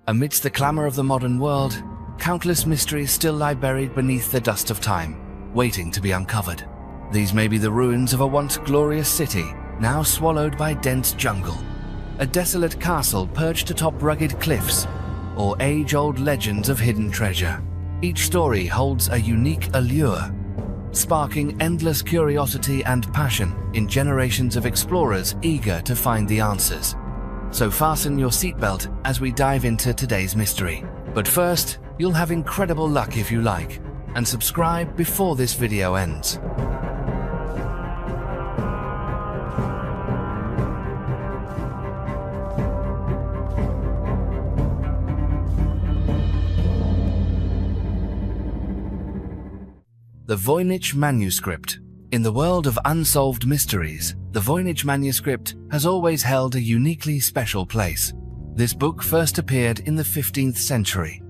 Amidst the clamor of the modern world, countless mysteries still lie buried beneath the dust of time, waiting to be uncovered. These may be the ruins of a once glorious city, now swallowed by dense jungle, a desolate castle perched atop rugged cliffs, or age-old legends of hidden treasure. Each story holds a unique allure, sparking endless curiosity and passion in generations of explorers eager to find the answers. So fasten your seatbelt as we dive into today's mystery. But first, you'll have incredible luck if you like, and subscribe before this video ends. The Voynich Manuscript. In the world of unsolved mysteries, the Voynich Manuscript has always held a uniquely special place. This book first appeared in the 15th century,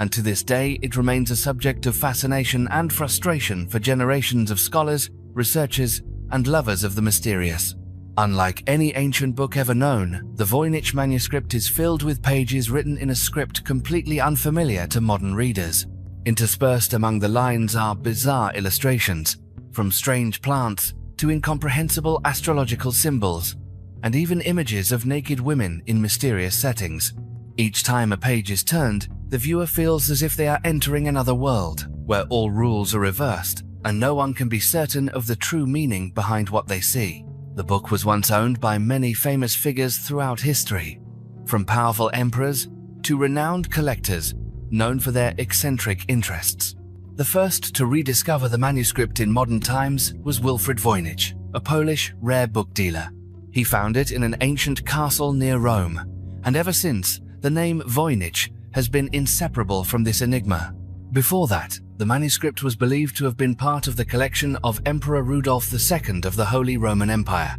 and to this day it remains a subject of fascination and frustration for generations of scholars, researchers, and lovers of the mysterious. Unlike any ancient book ever known, the Voynich Manuscript is filled with pages written in a script completely unfamiliar to modern readers. Interspersed among the lines are bizarre illustrations, from strange plants to incomprehensible astrological symbols, and even images of naked women in mysterious settings. Each time a page is turned, the viewer feels as if they are entering another world, where all rules are reversed, and no one can be certain of the true meaning behind what they see. The book was once owned by many famous figures throughout history, from powerful emperors to renowned collectors known for their eccentric interests. The first to rediscover the manuscript in modern times was Wilfrid Voynich, a Polish rare book dealer. He found it in an ancient castle near Rome, and ever since, the name Voynich has been inseparable from this enigma. Before that, the manuscript was believed to have been part of the collection of Emperor Rudolf II of the Holy Roman Empire,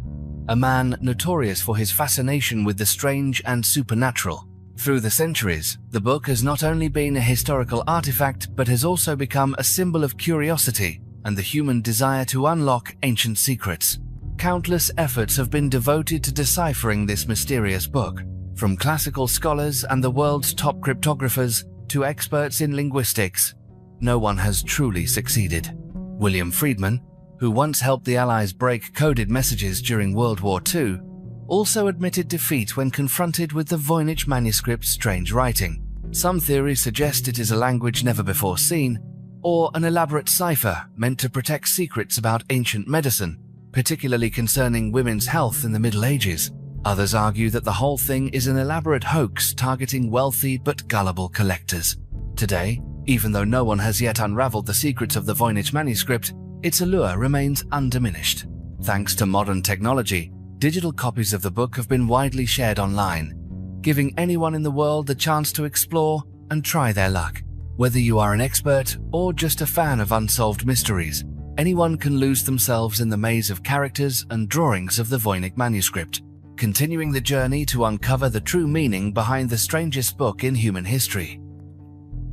a man notorious for his fascination with the strange and supernatural. Through the centuries, the book has not only been a historical artifact but has also become a symbol of curiosity and the human desire to unlock ancient secrets. Countless efforts have been devoted to deciphering this mysterious book, from classical scholars and the world's top cryptographers to experts in linguistics. No one has truly succeeded. William Friedman, who once helped the Allies break coded messages during World War II, also admitted defeat when confronted with the Voynich manuscript's strange writing. Some theories suggest it is a language never before seen, or an elaborate cipher meant to protect secrets about ancient medicine, particularly concerning women's health in the Middle Ages. Others argue that the whole thing is an elaborate hoax targeting wealthy but gullible collectors. Today, even though no one has yet unraveled the secrets of the Voynich manuscript, its allure remains undiminished. Thanks to modern technology, digital copies of the book have been widely shared online, giving anyone in the world the chance to explore and try their luck. Whether you are an expert or just a fan of unsolved mysteries, anyone can lose themselves in the maze of characters and drawings of the Voynich manuscript, continuing the journey to uncover the true meaning behind the strangest book in human history.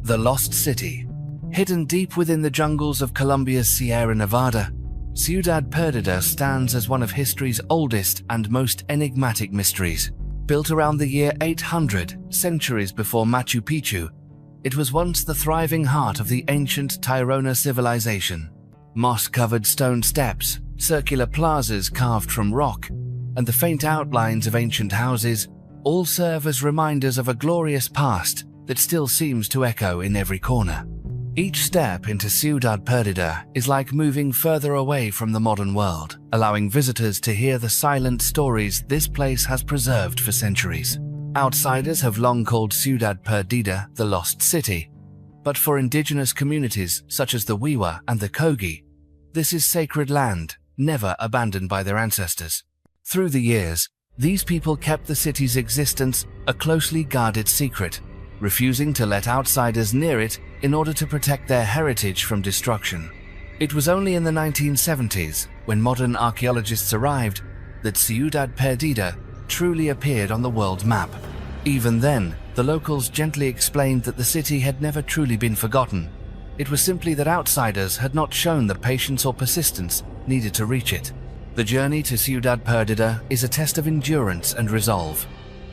The Lost City. Hidden deep within the jungles of Colombia's Sierra Nevada, Ciudad Perdida stands as one of history's oldest and most enigmatic mysteries. Built around the year 800, centuries before Machu Picchu, it was once the thriving heart of the ancient Tairona civilization. Moss-covered stone steps, circular plazas carved from rock, and the faint outlines of ancient houses all serve as reminders of a glorious past that still seems to echo in every corner. Each step into Ciudad Perdida is like moving further away from the modern world, allowing visitors to hear the silent stories this place has preserved for centuries. Outsiders have long called Ciudad Perdida the Lost City, but for indigenous communities such as the Wiwa and the Kogi, this is sacred land, never abandoned by their ancestors. Through the years, these people kept the city's existence a closely guarded secret, refusing to let outsiders near it in order to protect their heritage from destruction. It was only in the 1970s, when modern archaeologists arrived, that Ciudad Perdida truly appeared on the world map. Even then, the locals gently explained that the city had never truly been forgotten. It was simply that outsiders had not shown the patience or persistence needed to reach it. The journey to Ciudad Perdida is a test of endurance and resolve.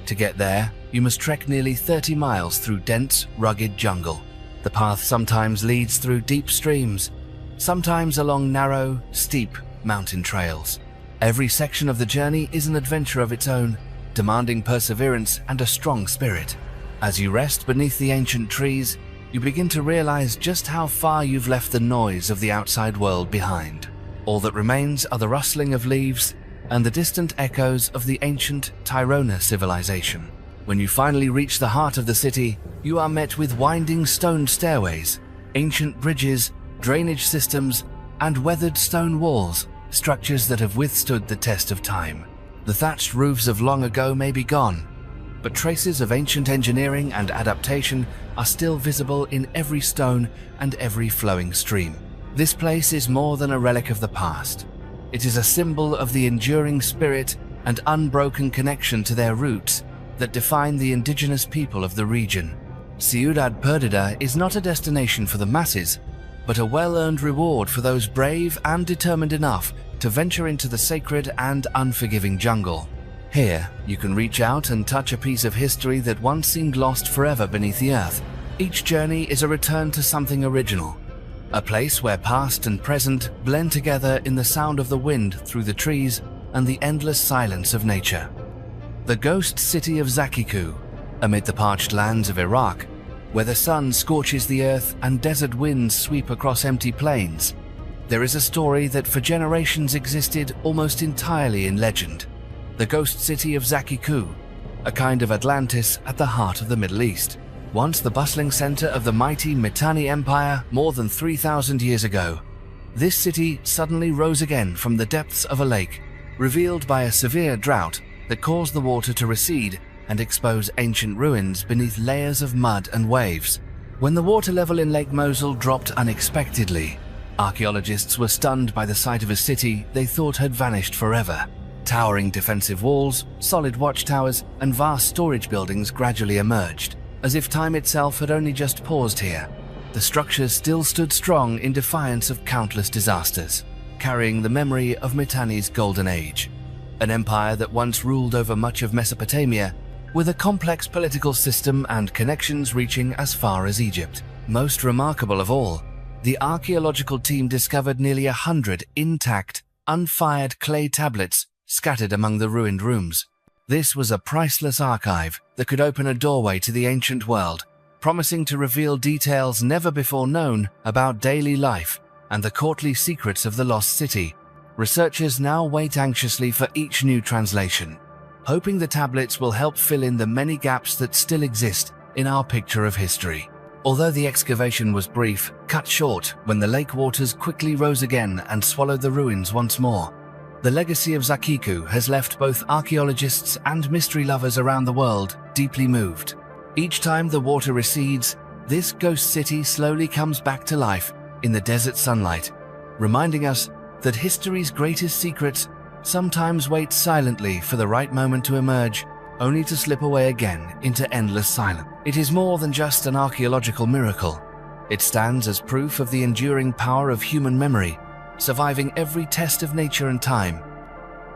To get there, you must trek nearly 30 miles through dense, rugged jungle. The path sometimes leads through deep streams, sometimes along narrow, steep mountain trails. Every section of the journey is an adventure of its own, demanding perseverance and a strong spirit. As you rest beneath the ancient trees, you begin to realize just how far you've left the noise of the outside world behind. All that remains are the rustling of leaves and the distant echoes of the ancient Tyrona civilization. When you finally reach the heart of the city, you are met with winding stone stairways, ancient bridges, drainage systems, and weathered stone walls, structures that have withstood the test of time. The thatched roofs of long ago may be gone, but traces of ancient engineering and adaptation are still visible in every stone and every flowing stream. This place is more than a relic of the past. It is a symbol of the enduring spirit and unbroken connection to their roots that define the indigenous people of the region. Ciudad Perdida is not a destination for the masses, but a well-earned reward for those brave and determined enough to venture into the sacred and unforgiving jungle. Here, you can reach out and touch a piece of history that once seemed lost forever beneath the earth. Each journey is a return to something original, a place where past and present blend together in the sound of the wind through the trees and the endless silence of nature. The ghost city of Zakiku, amid the parched lands of Iraq, where the sun scorches the earth and desert winds sweep across empty plains, there is a story that for generations existed almost entirely in legend. The ghost city of Zakiku, a kind of Atlantis at the heart of the Middle East. Once the bustling center of the mighty Mitanni Empire more than 3,000 years ago, this city suddenly rose again from the depths of a lake, revealed by a severe drought that caused the water to recede and expose ancient ruins beneath layers of mud and waves. When the water level in Lake Mosul dropped unexpectedly, archaeologists were stunned by the sight of a city they thought had vanished forever. Towering defensive walls, solid watchtowers, and vast storage buildings gradually emerged, as if time itself had only just paused here. The structures still stood strong in defiance of countless disasters, carrying the memory of Mitanni's golden age, an empire that once ruled over much of Mesopotamia, with a complex political system and connections reaching as far as Egypt. Most remarkable of all, the archaeological team discovered nearly 100 intact, unfired clay tablets scattered among the ruined rooms. This was a priceless archive that could open a doorway to the ancient world, promising to reveal details never before known about daily life and the courtly secrets of the lost city. Researchers now wait anxiously for each new translation, hoping the tablets will help fill in the many gaps that still exist in our picture of history. Although the excavation was brief, cut short when the lake waters quickly rose again and swallowed the ruins once more, the legacy of Zakiku has left both archaeologists and mystery lovers around the world deeply moved. Each time the water recedes, this ghost city slowly comes back to life in the desert sunlight, reminding us that history's greatest secrets sometimes wait silently for the right moment to emerge, only to slip away again into endless silence. It is more than just an archaeological miracle. It stands as proof of the enduring power of human memory, surviving every test of nature and time.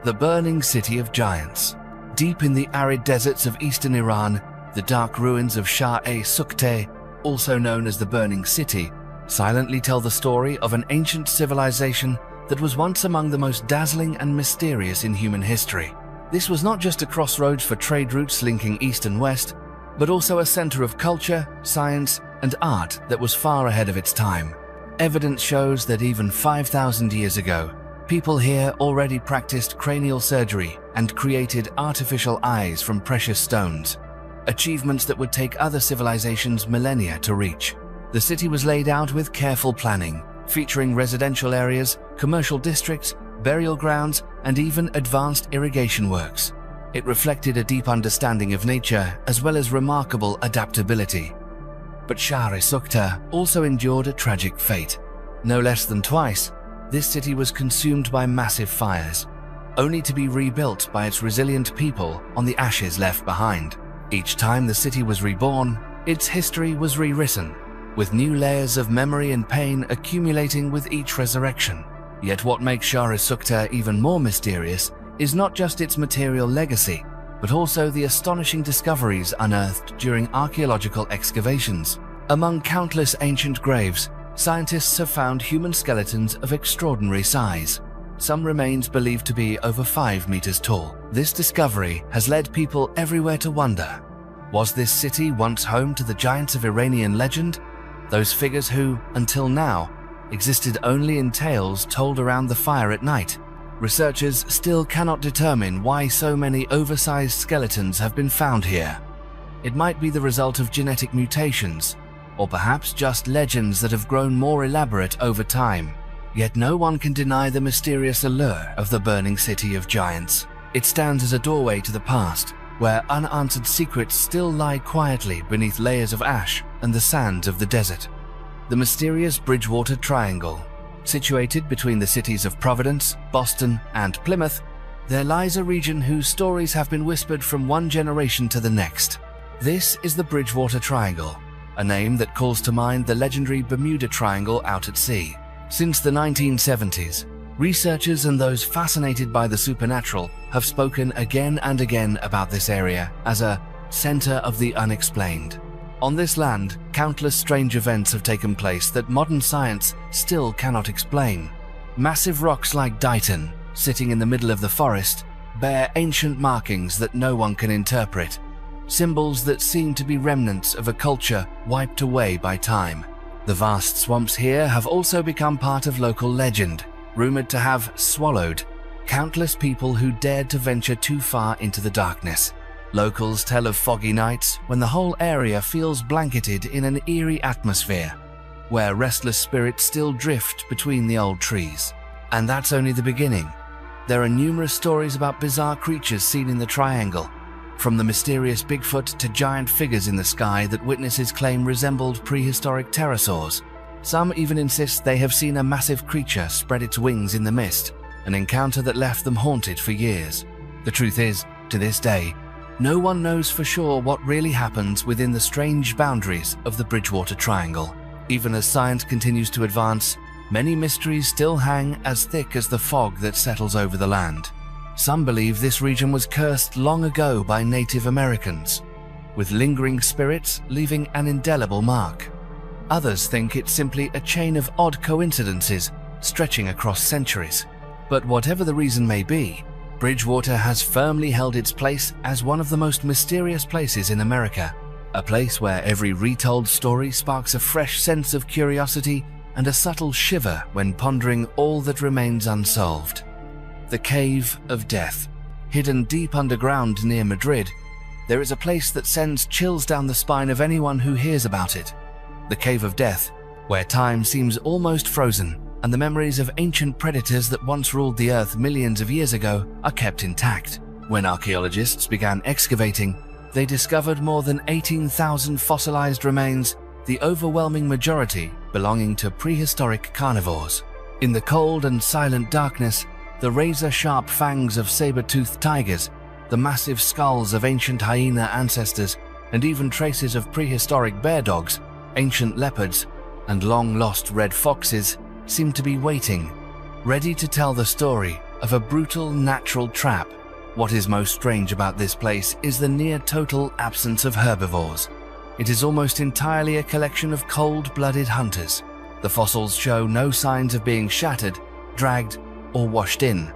The burning city of giants. Deep in the arid deserts of eastern Iran, the dark ruins of Shah-e-Sukhteh, also known as the Burning City, silently tell the story of an ancient civilization that was once among the most dazzling and mysterious in human history. This was not just a crossroads for trade routes linking east and west, but also a center of culture, science, and art that was far ahead of its time. Evidence shows that even 5,000 years ago, people here already practiced cranial surgery and created artificial eyes from precious stones, achievements that would take other civilizations millennia to reach. The city was laid out with careful planning, featuring residential areas, commercial districts, burial grounds, and even advanced irrigation works. It reflected a deep understanding of nature as well as remarkable adaptability. But Shah-e-Sukhteh also endured a tragic fate. No less than twice, this city was consumed by massive fires, only to be rebuilt by its resilient people on the ashes left behind. Each time the city was reborn, its history was rewritten, with new layers of memory and pain accumulating with each resurrection. Yet what makes Shah-e-Sukhteh even more mysterious is not just its material legacy, but also the astonishing discoveries unearthed during archaeological excavations. Among countless ancient graves, scientists have found human skeletons of extraordinary size, some remains believed to be over 5 meters tall. This discovery has led people everywhere to wonder, was this city once home to the giants of Iranian legend? Those figures who, until now, existed only in tales told around the fire at night. Researchers still cannot determine why so many oversized skeletons have been found here. It might be the result of genetic mutations, or perhaps just legends that have grown more elaborate over time. Yet no one can deny the mysterious allure of the burning city of giants. It stands as a doorway to the past, where unanswered secrets still lie quietly beneath layers of ash and the sands of the desert. The mysterious Bridgewater Triangle. Situated between the cities of Providence, Boston, and Plymouth, there lies a region whose stories have been whispered from one generation to the next. This is the Bridgewater Triangle, a name that calls to mind the legendary Bermuda Triangle out at sea. Since the 1970s, researchers and those fascinated by the supernatural have spoken again and again about this area as a center of the unexplained. On this land, countless strange events have taken place that modern science still cannot explain. Massive rocks like Dighton, sitting in the middle of the forest, bear ancient markings that no one can interpret, symbols that seem to be remnants of a culture wiped away by time. The vast swamps here have also become part of local legend, rumored to have swallowed countless people who dared to venture too far into the darkness. Locals tell of foggy nights when the whole area feels blanketed in an eerie atmosphere, where restless spirits still drift between the old trees. And that's only the beginning. There are numerous stories about bizarre creatures seen in the triangle, from the mysterious Bigfoot to giant figures in the sky that witnesses claim resembled prehistoric pterosaurs. Some even insist they have seen a massive creature spread its wings in the mist, an encounter that left them haunted for years. The truth is, to this day, no one knows for sure what really happens within the strange boundaries of the Bridgewater Triangle. Even as science continues to advance, many mysteries still hang as thick as the fog that settles over the land. Some believe this region was cursed long ago by Native Americans, with lingering spirits leaving an indelible mark. Others think it's simply a chain of odd coincidences stretching across centuries. But whatever the reason may be, Bridgewater has firmly held its place as one of the most mysterious places in America, a place where every retold story sparks a fresh sense of curiosity and a subtle shiver when pondering all that remains unsolved. The Cave of Death. Hidden deep underground near Madrid, there is a place that sends chills down the spine of anyone who hears about it. The Cave of Death, where time seems almost frozen and the memories of ancient predators that once ruled the earth millions of years ago are kept intact. When archaeologists began excavating, they discovered more than 18,000 fossilized remains, the overwhelming majority belonging to prehistoric carnivores. In the cold and silent darkness, the razor-sharp fangs of saber-toothed tigers, the massive skulls of ancient hyena ancestors, and even traces of prehistoric bear dogs, ancient leopards, and long-lost red foxes seem to be waiting, ready to tell the story of a brutal natural trap. What is most strange about this place is the near-total absence of herbivores. It is almost entirely a collection of cold-blooded hunters. The fossils show no signs of being shattered, dragged, or washed in,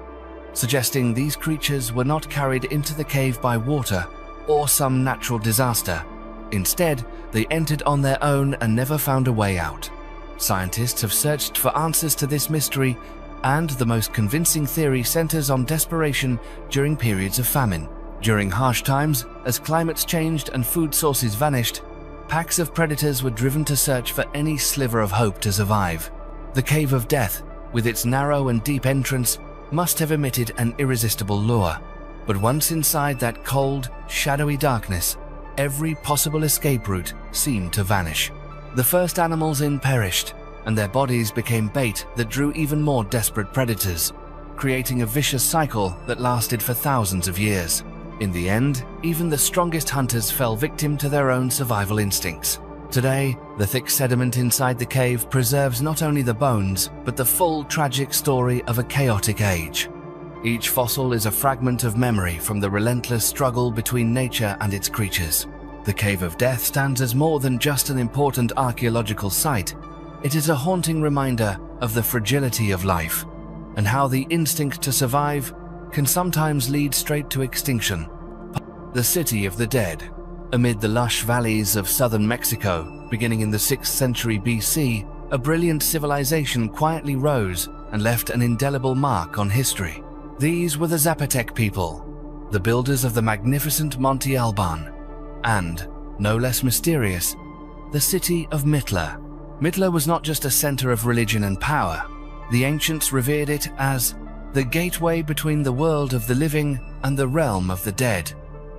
suggesting these creatures were not carried into the cave by water or some natural disaster. Instead, they entered on their own and never found a way out. Scientists have searched for answers to this mystery, and the most convincing theory centers on desperation during periods of famine. During harsh times, as climates changed and food sources vanished, packs of predators were driven to search for any sliver of hope to survive. The Cave of Death, with its narrow and deep entrance, must have emitted an irresistible lure. But once inside that cold, shadowy darkness, every possible escape route seemed to vanish. The first animals in perished, and their bodies became bait that drew even more desperate predators, creating a vicious cycle that lasted for thousands of years. In the end, even the strongest hunters fell victim to their own survival instincts. Today, the thick sediment inside the cave preserves not only the bones, but the full tragic story of a chaotic age. Each fossil is a fragment of memory from the relentless struggle between nature and its creatures. The Cave of Death stands as more than just an important archaeological site. It is a haunting reminder of the fragility of life and how the instinct to survive can sometimes lead straight to extinction. The City of the Dead. Amid the lush valleys of southern Mexico, beginning in the 6th century BC, a brilliant civilization quietly rose and left an indelible mark on history. These were the Zapotec people, the builders of the magnificent Monte Alban, and, no less mysterious, the city of Mitla. Mitla was not just a center of religion and power. The ancients revered it as the gateway between the world of the living and the realm of the dead.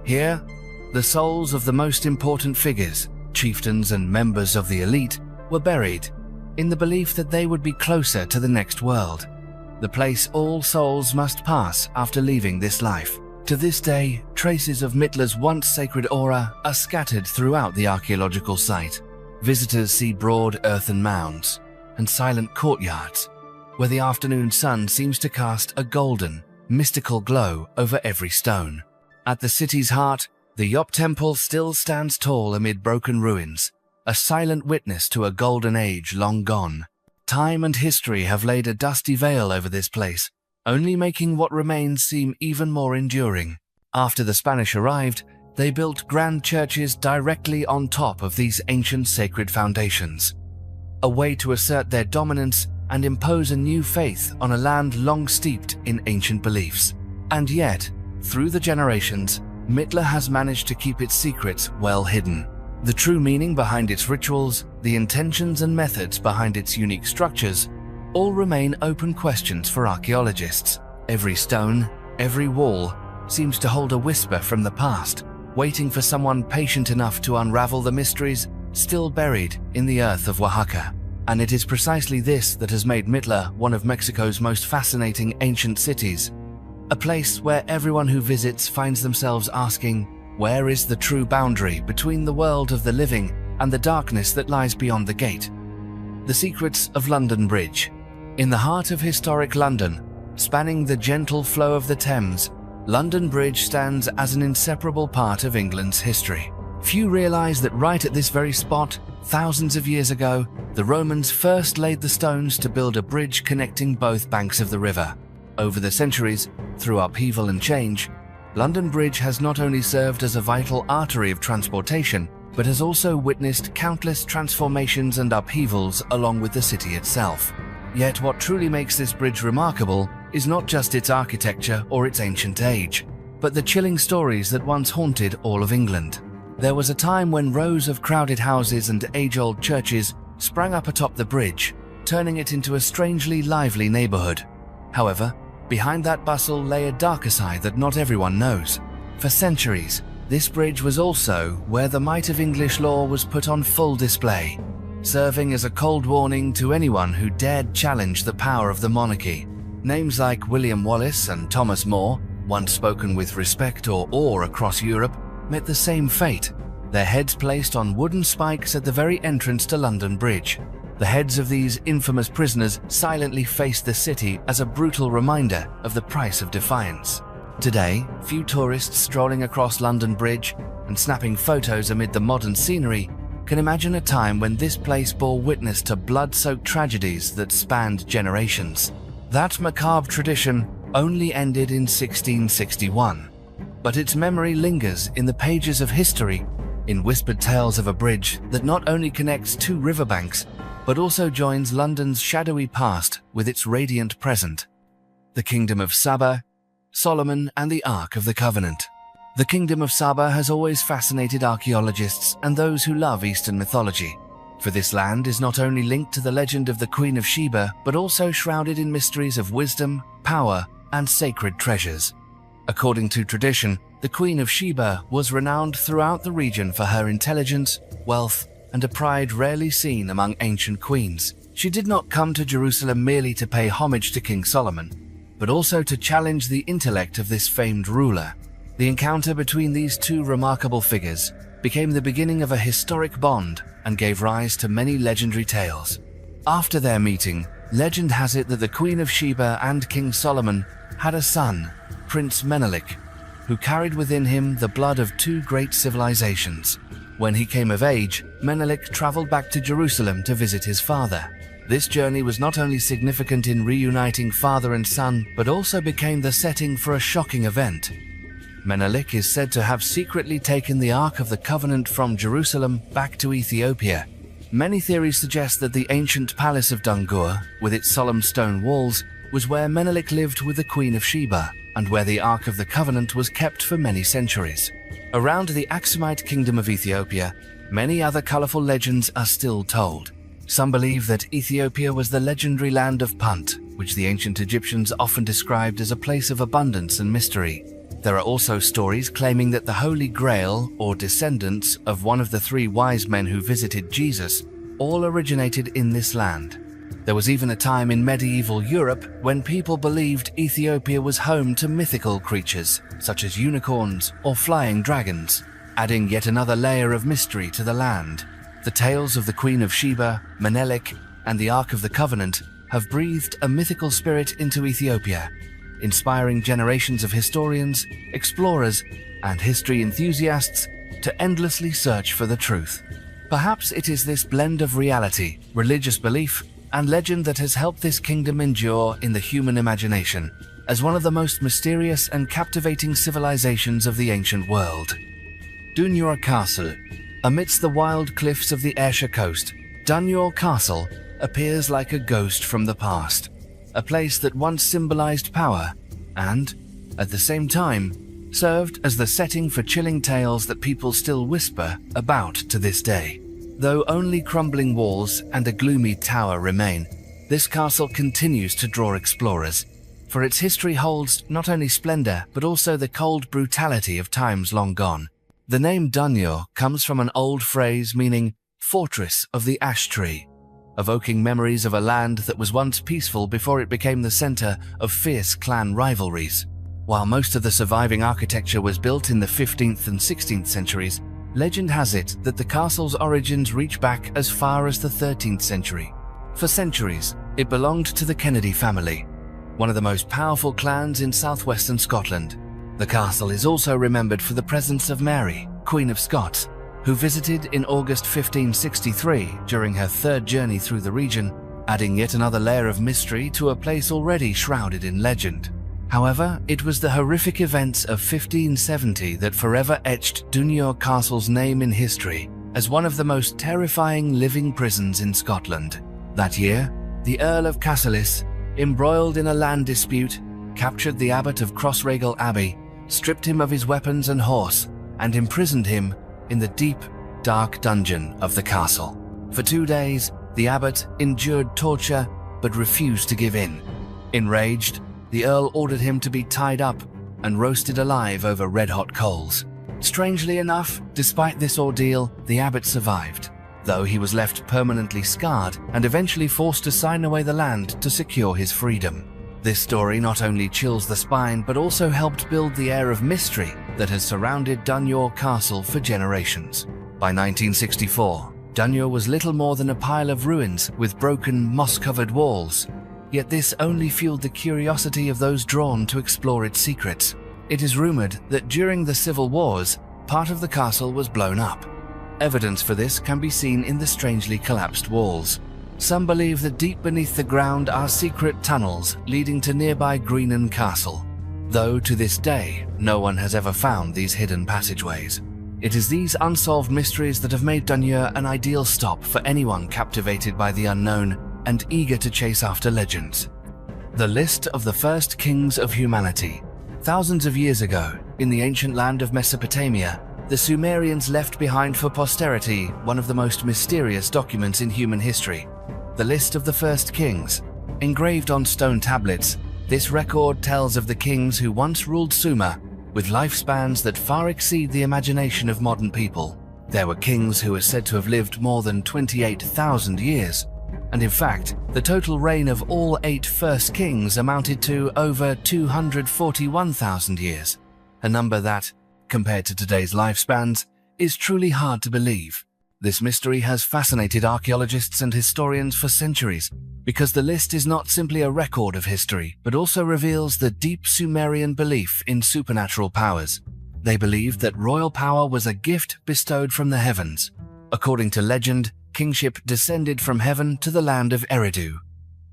Here, the souls of the most important figures, chieftains and members of the elite, were buried, in the belief that they would be closer to the next world, the place all souls must pass after leaving this life. To this day, traces of Mitla's once sacred aura are scattered throughout the archaeological site. Visitors see broad earthen mounds and silent courtyards, where the afternoon sun seems to cast a golden, mystical glow over every stone. At the city's heart, the Yop Temple still stands tall amid broken ruins, a silent witness to a golden age long gone. Time and history have laid a dusty veil over this place, only making what remains seem even more enduring. After the Spanish arrived, they built grand churches directly on top of these ancient sacred foundations, a way to assert their dominance and impose a new faith on a land long steeped in ancient beliefs. And yet, through the generations, Mitla has managed to keep its secrets well hidden. The true meaning behind its rituals, the intentions and methods behind its unique structures, all remain open questions for archaeologists. Every stone, every wall, seems to hold a whisper from the past, waiting for someone patient enough to unravel the mysteries still buried in the earth of Oaxaca. And it is precisely this that has made Mitla one of Mexico's most fascinating ancient cities, a place where everyone who visits finds themselves asking, where is the true boundary between the world of the living and the darkness that lies beyond the gate? The secrets of London Bridge. In the heart of historic London, spanning the gentle flow of the Thames, London Bridge stands as an inseparable part of England's history. Few realize that right at this very spot, thousands of years ago, the Romans first laid the stones to build a bridge connecting both banks of the river. Over the centuries, through upheaval and change, London Bridge has not only served as a vital artery of transportation, but has also witnessed countless transformations and upheavals along with the city itself. Yet what truly makes this bridge remarkable is not just its architecture or its ancient age, but the chilling stories that once haunted all of England. There was a time when rows of crowded houses and age-old churches sprang up atop the bridge, turning it into a strangely lively neighborhood. However, behind that bustle lay a darker side that not everyone knows. For centuries, this bridge was also where the might of English law was put on full display, serving as a cold warning to anyone who dared challenge the power of the monarchy. Names like William Wallace and Thomas More, once spoken with respect or awe across Europe, met the same fate, their heads placed on wooden spikes at the very entrance to London Bridge. The heads of these infamous prisoners silently faced the city as a brutal reminder of the price of defiance. Today, few tourists strolling across London Bridge and snapping photos amid the modern scenery can imagine a time when this place bore witness to blood-soaked tragedies that spanned generations. That macabre tradition only ended in 1661, but its memory lingers in the pages of history, in whispered tales of a bridge that not only connects two riverbanks, but also joins London's shadowy past with its radiant present. The Kingdom of Saba, Solomon and the Ark of the Covenant. The Kingdom of Saba has always fascinated archaeologists and those who love Eastern mythology, for this land is not only linked to the legend of the Queen of Sheba, but also shrouded in mysteries of wisdom, power, and sacred treasures. According to tradition, the Queen of Sheba was renowned throughout the region for her intelligence, wealth, and a pride rarely seen among ancient queens. She did not come to Jerusalem merely to pay homage to King Solomon, but also to challenge the intellect of this famed ruler. The encounter between these two remarkable figures became the beginning of a historic bond and gave rise to many legendary tales. After their meeting, legend has it that the Queen of Sheba and King Solomon had a son, Prince Menelik, who carried within him the blood of two great civilizations. When he came of age, Menelik traveled back to Jerusalem to visit his father. This journey was not only significant in reuniting father and son, but also became the setting for a shocking event. Menelik is said to have secretly taken the Ark of the Covenant from Jerusalem back to Ethiopia. Many theories suggest that the ancient palace of Dungur, with its solemn stone walls, was where Menelik lived with the Queen of Sheba, and where the Ark of the Covenant was kept for many centuries. Around the Aksumite kingdom of Ethiopia, many other colorful legends are still told. Some believe that Ethiopia was the legendary land of Punt, which the ancient Egyptians often described as a place of abundance and mystery. There are also stories claiming that the Holy Grail, or descendants of one of the three wise men who visited Jesus, all originated in this land. There was even a time in medieval Europe when people believed Ethiopia was home to mythical creatures, such as unicorns or flying dragons, adding yet another layer of mystery to the land. The tales of the Queen of Sheba, Menelik, and the Ark of the Covenant have breathed a mythical spirit into Ethiopia, inspiring generations of historians, explorers, and history enthusiasts to endlessly search for the truth. Perhaps it is this blend of reality, religious belief, and legend that has helped this kingdom endure in the human imagination as one of the most mysterious and captivating civilizations of the ancient world. Dunur Castle. Amidst the wild cliffs of the Ayrshire coast, Dunur Castle appears like a ghost from the past, a place that once symbolized power and, at the same time, served as the setting for chilling tales that people still whisper about to this day. Though only crumbling walls and a gloomy tower remain, this castle continues to draw explorers, for its history holds not only splendor but also the cold brutality of times long gone. The name Dunur comes from an old phrase meaning fortress of the ash tree, evoking memories of a land that was once peaceful before it became the center of fierce clan rivalries. While most of the surviving architecture was built in the 15th and 16th centuries, legend has it that the castle's origins reach back as far as the 13th century. For centuries, it belonged to the Kennedy family, one of the most powerful clans in southwestern Scotland. The castle is also remembered for the presence of Mary, Queen of Scots, who visited in August 1563 during her third journey through the region, adding yet another layer of mystery to a place already shrouded in legend. However, it was the horrific events of 1570 that forever etched Dunur Castle's name in history as one of the most terrifying living prisons in Scotland. That year, the Earl of Cassilis, embroiled in a land dispute, captured the abbot of Crossraguel Abbey, stripped him of his weapons and horse, and imprisoned him in the deep, dark dungeon of the castle. For 2 days, the abbot endured torture but refused to give in. Enraged, the Earl ordered him to be tied up and roasted alive over red-hot coals. Strangely enough, despite this ordeal, the abbot survived, though he was left permanently scarred and eventually forced to sign away the land to secure his freedom. This story not only chills the spine but also helped build the air of mystery that has surrounded Dunur Castle for generations. By 1964, Dunur was little more than a pile of ruins with broken, moss-covered walls. Yet this only fueled the curiosity of those drawn to explore its secrets. It is rumored that during the civil wars, part of the castle was blown up. Evidence for this can be seen in the strangely collapsed walls. Some believe that deep beneath the ground are secret tunnels leading to nearby Greenan Castle, though to this day, no one has ever found these hidden passageways. It is these unsolved mysteries that have made Dunur an ideal stop for anyone captivated by the unknown and eager to chase after legends. The list of the first kings of humanity. Thousands of years ago, in the ancient land of Mesopotamia, the Sumerians left behind for posterity one of the most mysterious documents in human history, the list of the first kings. Engraved on stone tablets, this record tells of the kings who once ruled Sumer, with lifespans that far exceed the imagination of modern people. There were kings who are said to have lived more than 28,000 years, and in fact, the total reign of all 8 first kings amounted to over 241,000 years, a number that, compared to today's lifespans, is truly hard to believe. This mystery has fascinated archaeologists and historians for centuries because the list is not simply a record of history, but also reveals the deep Sumerian belief in supernatural powers. They believed that royal power was a gift bestowed from the heavens. According to legend, kingship descended from heaven to the land of Eridu,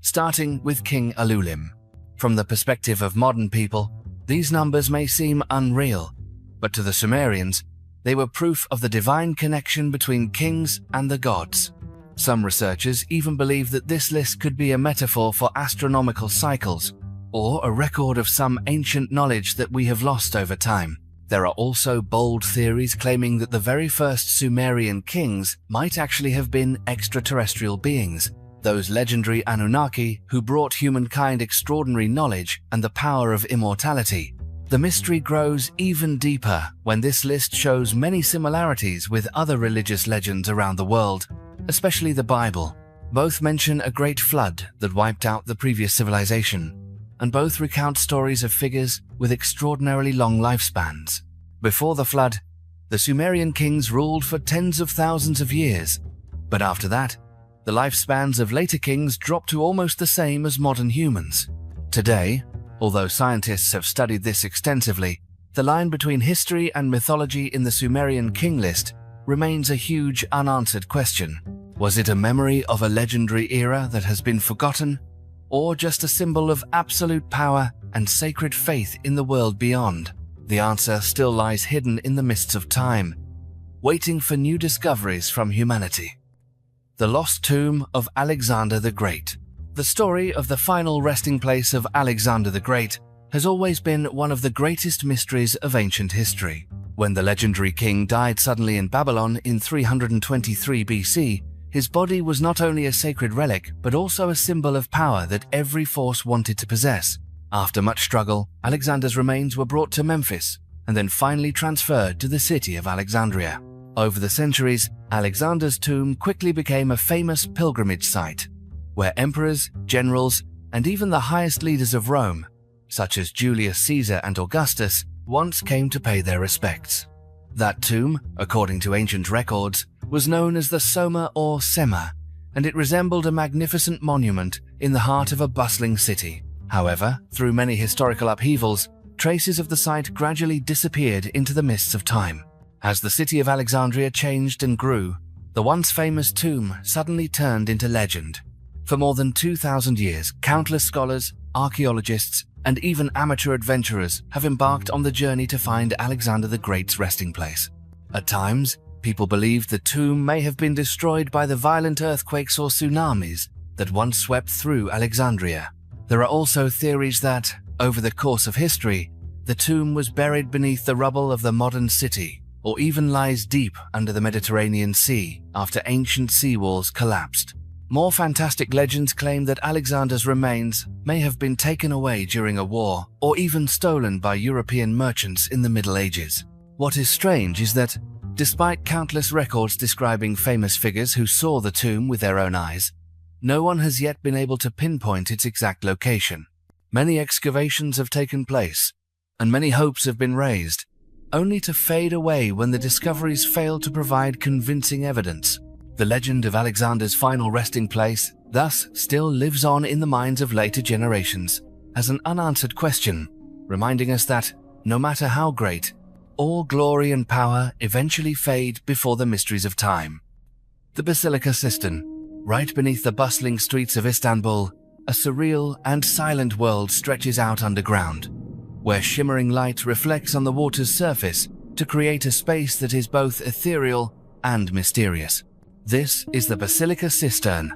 starting with King Alulim. From the perspective of modern people, these numbers may seem unreal, but to the Sumerians, they were proof of the divine connection between kings and the gods. Some researchers even believe that this list could be a metaphor for astronomical cycles, or a record of some ancient knowledge that we have lost over time. There are also bold theories claiming that the very first Sumerian kings might actually have been extraterrestrial beings, those legendary Anunnaki who brought humankind extraordinary knowledge and the power of immortality. The mystery grows even deeper when this list shows many similarities with other religious legends around the world, especially the Bible. Both mention a great flood that wiped out the previous civilization, and both recount stories of figures with extraordinarily long lifespans. Before the flood, the Sumerian kings ruled for tens of thousands of years, but after that, the lifespans of later kings dropped to almost the same as modern humans. Today, although scientists have studied this extensively, the line between history and mythology in the Sumerian king list remains a huge unanswered question. Was it a memory of a legendary era that has been forgotten, or just a symbol of absolute power and sacred faith in the world beyond? The answer still lies hidden in the mists of time, waiting for new discoveries from humanity. The Lost Tomb of Alexander the Great. The story of the final resting place of Alexander the Great has always been one of the greatest mysteries of ancient history. When the legendary king died suddenly in Babylon in 323 BC, his body was not only a sacred relic, but also a symbol of power that every force wanted to possess. After much struggle, Alexander's remains were brought to Memphis and then finally transferred to the city of Alexandria. Over the centuries, Alexander's tomb quickly became a famous pilgrimage site, where emperors, generals, and even the highest leaders of Rome, such as Julius Caesar and Augustus, once came to pay their respects. That tomb, according to ancient records, was known as the Soma or Sema, and it resembled a magnificent monument in the heart of a bustling city. However, through many historical upheavals, traces of the site gradually disappeared into the mists of time. As the city of Alexandria changed and grew, the once famous tomb suddenly turned into legend. For more than 2,000 years, countless scholars, archaeologists, and even amateur adventurers have embarked on the journey to find Alexander the Great's resting place. At times, people believed the tomb may have been destroyed by the violent earthquakes or tsunamis that once swept through Alexandria. There are also theories that, over the course of history, the tomb was buried beneath the rubble of the modern city, or even lies deep under the Mediterranean Sea after ancient seawalls collapsed. More fantastic legends claim that Alexander's remains may have been taken away during a war or even stolen by European merchants in the Middle Ages. What is strange is that, despite countless records describing famous figures who saw the tomb with their own eyes, no one has yet been able to pinpoint its exact location. Many excavations have taken place, and many hopes have been raised, only to fade away when the discoveries fail to provide convincing evidence. The legend of Alexander's final resting place thus still lives on in the minds of later generations as an unanswered question, reminding us that, no matter how great, all glory and power eventually fade before the mysteries of time. The Basilica Cistern. Right beneath the bustling streets of Istanbul, a surreal and silent world stretches out underground, where shimmering light reflects on the water's surface to create a space that is both ethereal and mysterious. This is the Basilica Cistern,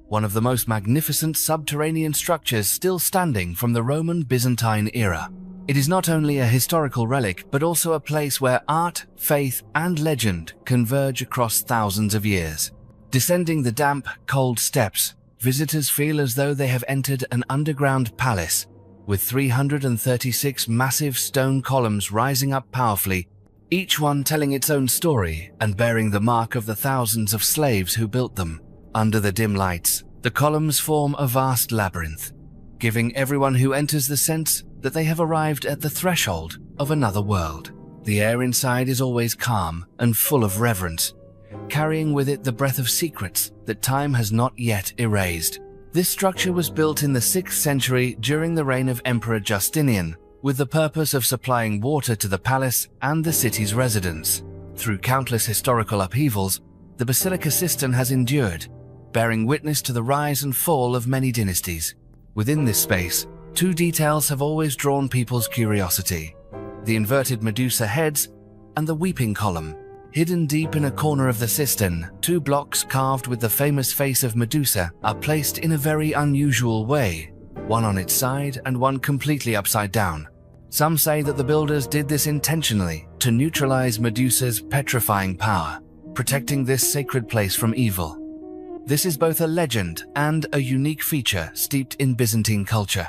one of the most magnificent subterranean structures still standing from the Roman Byzantine era. It is not only a historical relic, but also a place where art, faith, and legend converge across thousands of years. Descending the damp, cold steps, visitors feel as though they have entered an underground palace, with 336 massive stone columns rising up powerfully, each one telling its own story and bearing the mark of the thousands of slaves who built them. Under the dim lights, the columns form a vast labyrinth, giving everyone who enters the sense that they have arrived at the threshold of another world. The air inside is always calm and full of reverence, carrying with it the breath of secrets that time has not yet erased. This structure was built in the 6th century during the reign of Emperor Justinian, with the purpose of supplying water to the palace and the city's residents. Through countless historical upheavals, the Basilica Cistern has endured, bearing witness to the rise and fall of many dynasties. Within this space, two details have always drawn people's curiosity: the inverted Medusa heads and the weeping column. Hidden deep in a corner of the cistern, two blocks carved with the famous face of Medusa are placed in a very unusual way, one on its side and one completely upside down. Some say that the builders did this intentionally to neutralize Medusa's petrifying power, protecting this sacred place from evil. This is both a legend and a unique feature steeped in Byzantine culture.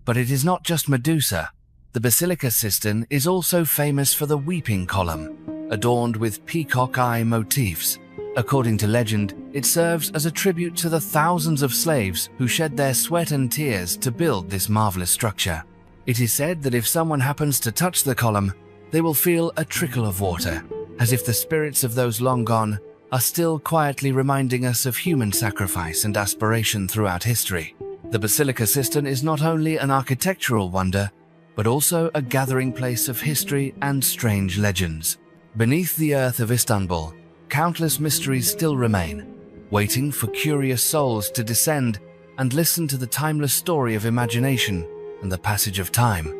But it is not just Medusa. The Basilica Cistern is also famous for the weeping column, adorned with peacock eye motifs. According to legend, it serves as a tribute to the thousands of slaves who shed their sweat and tears to build this marvelous structure. It is said that if someone happens to touch the column, they will feel a trickle of water, as if the spirits of those long gone are still quietly reminding us of human sacrifice and aspiration throughout history. The Basilica Cistern is not only an architectural wonder, but also a gathering place of history and strange legends. Beneath the earth of Istanbul, countless mysteries still remain, waiting for curious souls to descend and listen to the timeless story of imagination and the passage of time.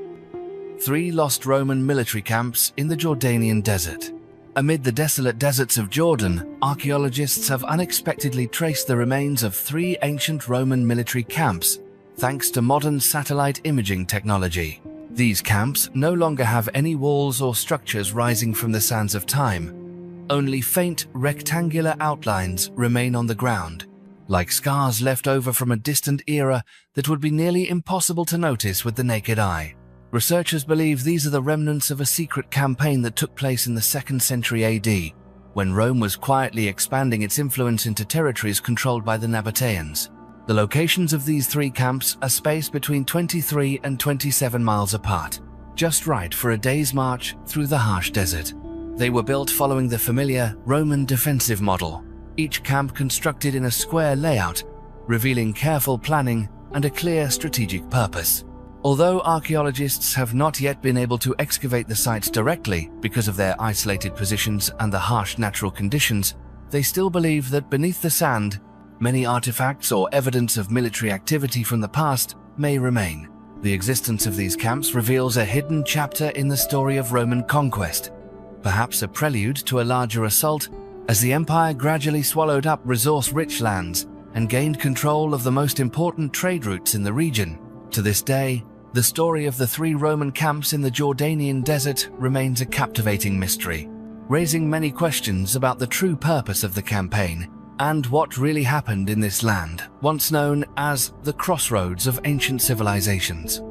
3 lost Roman military camps in the Jordanian desert. Amid the desolate deserts of Jordan, archaeologists have unexpectedly traced the remains of 3 ancient Roman military camps, thanks to modern satellite imaging technology. These camps no longer have any walls or structures rising from the sands of time. Only faint, rectangular outlines remain on the ground, like scars left over from a distant era that would be nearly impossible to notice with the naked eye. Researchers believe these are the remnants of a secret campaign that took place in the 2nd century AD, when Rome was quietly expanding its influence into territories controlled by the Nabateans. The locations of these 3 camps are spaced between 23 and 27 miles apart, just right for a day's march through the harsh desert. They were built following the familiar Roman defensive model, each camp constructed in a square layout, revealing careful planning and a clear strategic purpose. Although archaeologists have not yet been able to excavate the sites directly because of their isolated positions and the harsh natural conditions, they still believe that beneath the sand, many artifacts or evidence of military activity from the past may remain. The existence of these camps reveals a hidden chapter in the story of Roman conquest, perhaps a prelude to a larger assault as the empire gradually swallowed up resource-rich lands and gained control of the most important trade routes in the region. To this day, the story of the 3 Roman camps in the Jordanian desert remains a captivating mystery, raising many questions about the true purpose of the campaign and what really happened in this land, once known as the crossroads of ancient civilizations.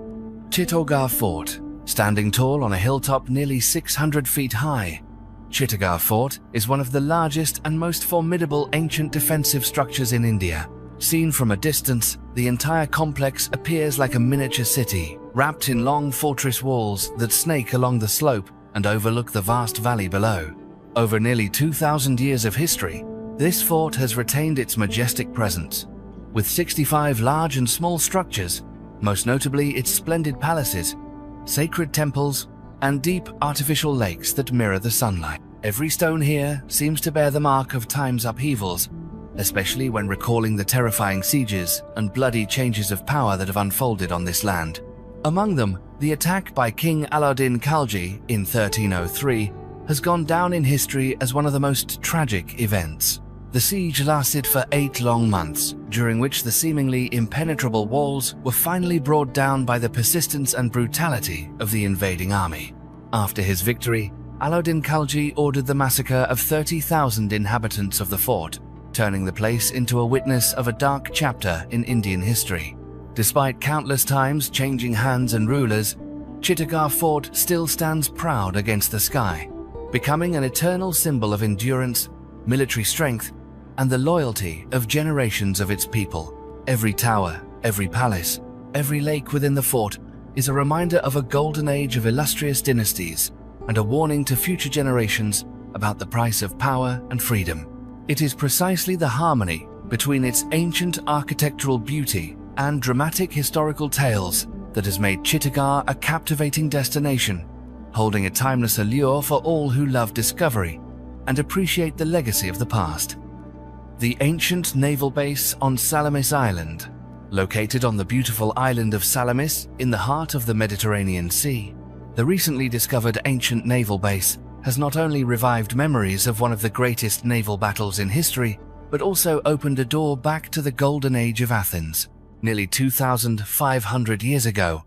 Chittagong Fort, standing tall on a hilltop nearly 600 feet high. Chittagong Fort is one of the largest and most formidable ancient defensive structures in India. Seen from a distance, the entire complex appears like a miniature city, wrapped in long fortress walls that snake along the slope and overlook the vast valley below. Over nearly 2,000 years of history, this fort has retained its majestic presence, with 65 large and small structures, most notably its splendid palaces, sacred temples, and deep artificial lakes that mirror the sunlight. Every stone here seems to bear the mark of time's upheavals, especially when recalling the terrifying sieges and bloody changes of power that have unfolded on this land. Among them, the attack by King Alauddin Khalji in 1303 has gone down in history as one of the most tragic events. The siege lasted for 8 long months, during which the seemingly impenetrable walls were finally brought down by the persistence and brutality of the invading army. After his victory, Alauddin Khalji ordered the massacre of 30,000 inhabitants of the fort, turning the place into a witness of a dark chapter in Indian history. Despite countless times changing hands and rulers, Chittagong Fort still stands proud against the sky, becoming an eternal symbol of endurance, military strength, and the loyalty of generations of its people. Every tower, every palace, every lake within the fort is a reminder of a golden age of illustrious dynasties and a warning to future generations about the price of power and freedom. It is precisely the harmony between its ancient architectural beauty and dramatic historical tales that has made Chittagong a captivating destination, holding a timeless allure for all who love discovery and appreciate the legacy of the past. The ancient naval base on Salamis Island, located on the beautiful island of Salamis in the heart of the Mediterranean Sea, the recently discovered ancient naval base has not only revived memories of one of the greatest naval battles in history, but also opened a door back to the golden age of Athens, nearly 2,500 years ago.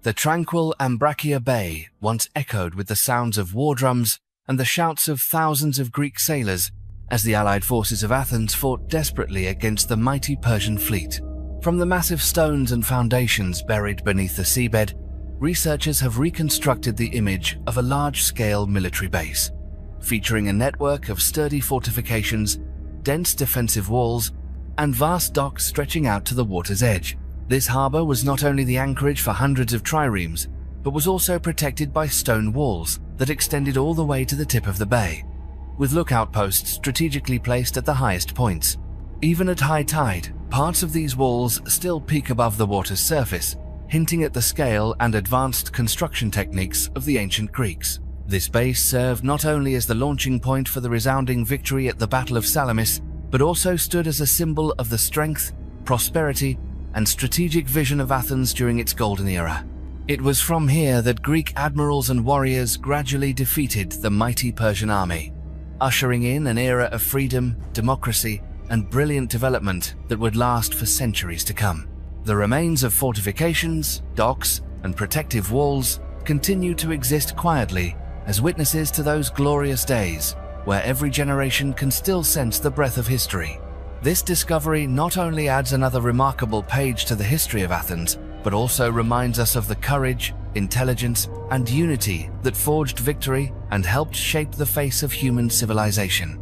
The tranquil Ambracia Bay once echoed with the sounds of war drums and the shouts of thousands of Greek sailors as the allied forces of Athens fought desperately against the mighty Persian fleet. From the massive stones and foundations buried beneath the seabed, researchers have reconstructed the image of a large-scale military base, featuring a network of sturdy fortifications, dense defensive walls, and vast docks stretching out to the water's edge. This harbor was not only the anchorage for hundreds of triremes, but was also protected by stone walls that extended all the way to the tip of the bay, with lookout posts strategically placed at the highest points. Even at high tide, parts of these walls still peak above the water's surface, hinting at the scale and advanced construction techniques of the ancient Greeks. This base served not only as the launching point for the resounding victory at the Battle of Salamis, but also stood as a symbol of the strength, prosperity, and strategic vision of Athens during its golden era. It was from here that Greek admirals and warriors gradually defeated the mighty Persian army, ushering in an era of freedom, democracy, and brilliant development that would last for centuries to come. The remains of fortifications, docks, and protective walls continue to exist quietly as witnesses to those glorious days where every generation can still sense the breath of history. This discovery not only adds another remarkable page to the history of Athens, but also reminds us of the courage, intelligence, and unity that forged victory and helped shape the face of human civilization.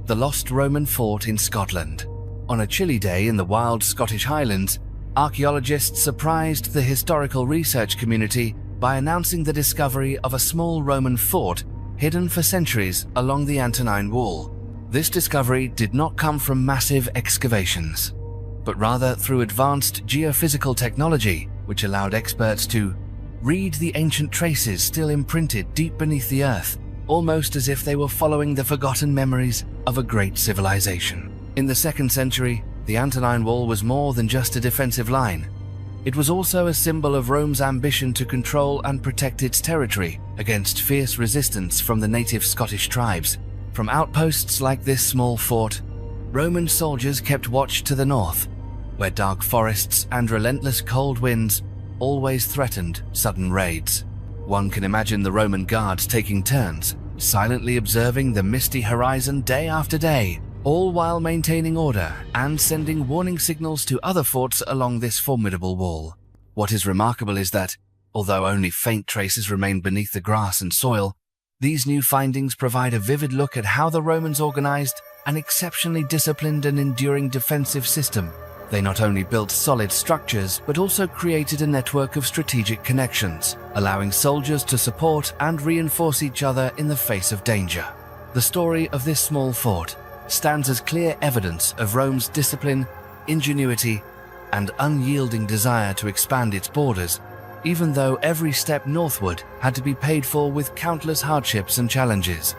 The lost Roman fort in Scotland. On a chilly day in the wild Scottish Highlands, archaeologists surprised the historical research community by announcing the discovery of a small Roman fort hidden for centuries along the Antonine Wall. This discovery did not come from massive excavations, but rather through advanced geophysical technology, which allowed experts to read the ancient traces still imprinted deep beneath the earth, almost as if they were following the forgotten memories of a great civilization. In the 2nd century, the Antonine Wall was more than just a defensive line. It was also a symbol of Rome's ambition to control and protect its territory against fierce resistance from the native Scottish tribes. From outposts like this small fort, Roman soldiers kept watch to the north, where dark forests and relentless cold winds always threatened sudden raids. One can imagine the Roman guards taking turns, silently observing the misty horizon day after day, all while maintaining order and sending warning signals to other forts along this formidable wall. What is remarkable is that, although only faint traces remain beneath the grass and soil, these new findings provide a vivid look at how the Romans organized an exceptionally disciplined and enduring defensive system. They not only built solid structures, but also created a network of strategic connections, allowing soldiers to support and reinforce each other in the face of danger. The story of this small fort stands as clear evidence of Rome's discipline, ingenuity, and unyielding desire to expand its borders, even though every step northward had to be paid for with countless hardships and challenges.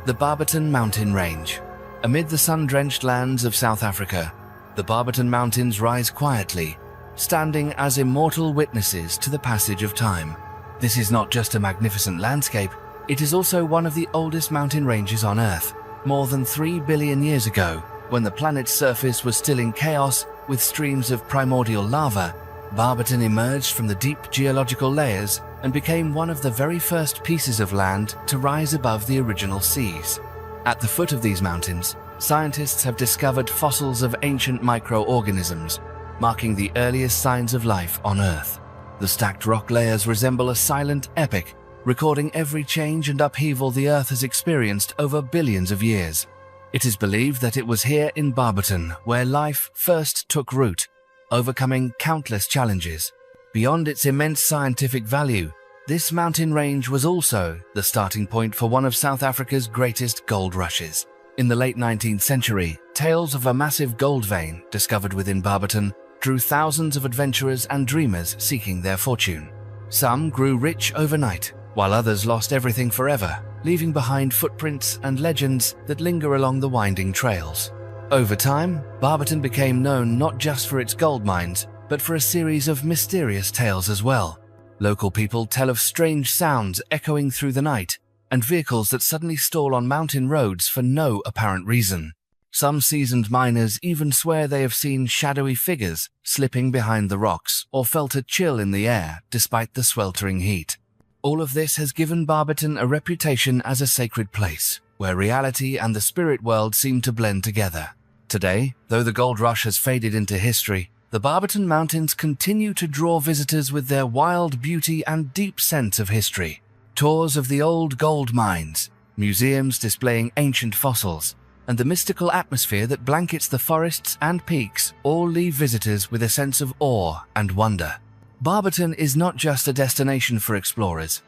The Barberton Mountain Range. Amid the sun-drenched lands of South Africa, the Barberton Mountains rise quietly, standing as immortal witnesses to the passage of time. This is not just a magnificent landscape, it is also one of the oldest mountain ranges on Earth. More than 3 billion years ago, when the planet's surface was still in chaos with streams of primordial lava, Barberton emerged from the deep geological layers and became one of the very first pieces of land to rise above the original seas. At the foot of these mountains, scientists have discovered fossils of ancient microorganisms, marking the earliest signs of life on Earth. The stacked rock layers resemble a silent epic, recording every change and upheaval the Earth has experienced over billions of years. It is believed that it was here in Barberton where life first took root, overcoming countless challenges. Beyond its immense scientific value, this mountain range was also the starting point for one of South Africa's greatest gold rushes. In the late 19th century, tales of a massive gold vein discovered within Barberton drew thousands of adventurers and dreamers seeking their fortune. Some grew rich overnight, while others lost everything forever, leaving behind footprints and legends that linger along the winding trails. Over time, Barberton became known not just for its gold mines, but for a series of mysterious tales as well. Local people tell of strange sounds echoing through the night, and vehicles that suddenly stall on mountain roads for no apparent reason. Some seasoned miners even swear they have seen shadowy figures slipping behind the rocks or felt a chill in the air despite the sweltering heat. All of this has given Barberton a reputation as a sacred place, where reality and the spirit world seem to blend together. Today, though the gold rush has faded into history, the Barberton Mountains continue to draw visitors with their wild beauty and deep sense of history. Tours of the old gold mines, museums displaying ancient fossils, and the mystical atmosphere that blankets the forests and peaks all leave visitors with a sense of awe and wonder. Barberton is not just a destination for explorers.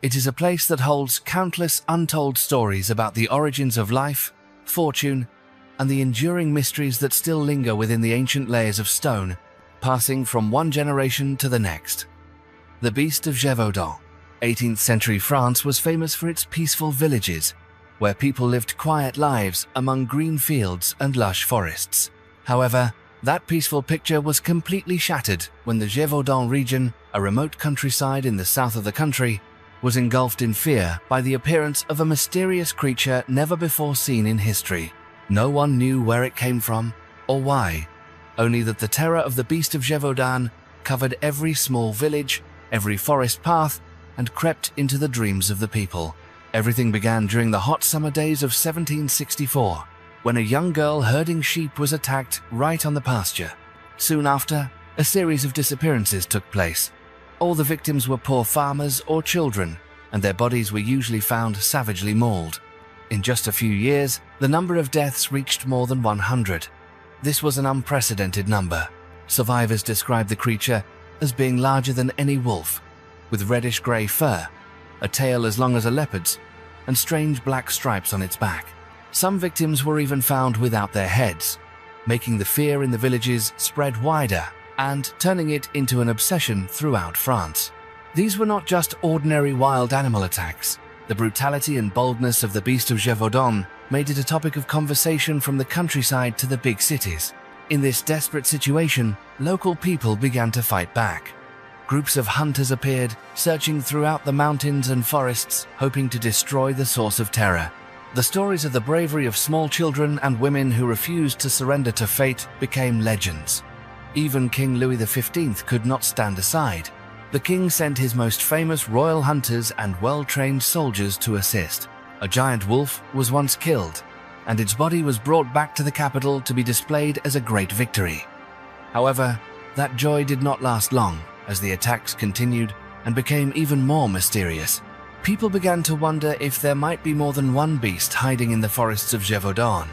It is a place that holds countless untold stories about the origins of life, fortune, and the enduring mysteries that still linger within the ancient layers of stone, passing from one generation to the next. The Beast of Gévaudan. 18th century France was famous for its peaceful villages, where people lived quiet lives among green fields and lush forests. However, that peaceful picture was completely shattered when the Gévaudan region, a remote countryside in the south of the country, was engulfed in fear by the appearance of a mysterious creature never before seen in history. No one knew where it came from or why, only that the terror of the Beast of Gévaudan covered every small village, every forest path, and crept into the dreams of the people. Everything began during the hot summer days of 1764, when a young girl herding sheep was attacked right on the pasture. Soon after, a series of disappearances took place. All the victims were poor farmers or children, and their bodies were usually found savagely mauled. In just a few years, the number of deaths reached more than 100. This was an unprecedented number. Survivors described the creature as being larger than any wolf, with reddish-grey fur, a tail as long as a leopard's, and strange black stripes on its back. Some victims were even found without their heads, making the fear in the villages spread wider and turning it into an obsession throughout France. These were not just ordinary wild animal attacks. The brutality and boldness of the Beast of Gévaudan made it a topic of conversation from the countryside to the big cities. In this desperate situation, local people began to fight back. Groups of hunters appeared, searching throughout the mountains and forests, hoping to destroy the source of terror. The stories of the bravery of small children and women who refused to surrender to fate became legends. Even King Louis XV could not stand aside. The king sent his most famous royal hunters and well-trained soldiers to assist. A giant wolf was once killed, and its body was brought back to the capital to be displayed as a great victory. However, that joy did not last long, as the attacks continued and became even more mysterious. People began to wonder if there might be more than one beast hiding in the forests of Gévaudan,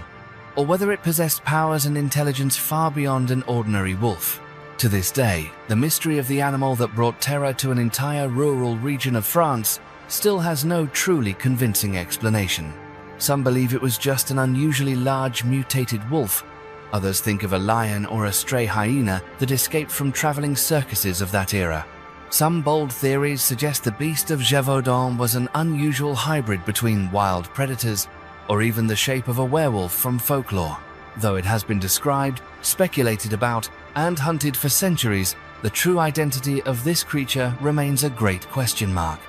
or whether it possessed powers and intelligence far beyond an ordinary wolf. To this day, the mystery of the animal that brought terror to an entire rural region of France still has no truly convincing explanation. Some believe it was just an unusually large mutated wolf. Others think of a lion or a stray hyena that escaped from traveling circuses of that era. Some bold theories suggest the Beast of Gévaudan was an unusual hybrid between wild predators or even the shape of a werewolf from folklore. Though it has been described, speculated about, and hunted for centuries, the true identity of this creature remains a great question mark.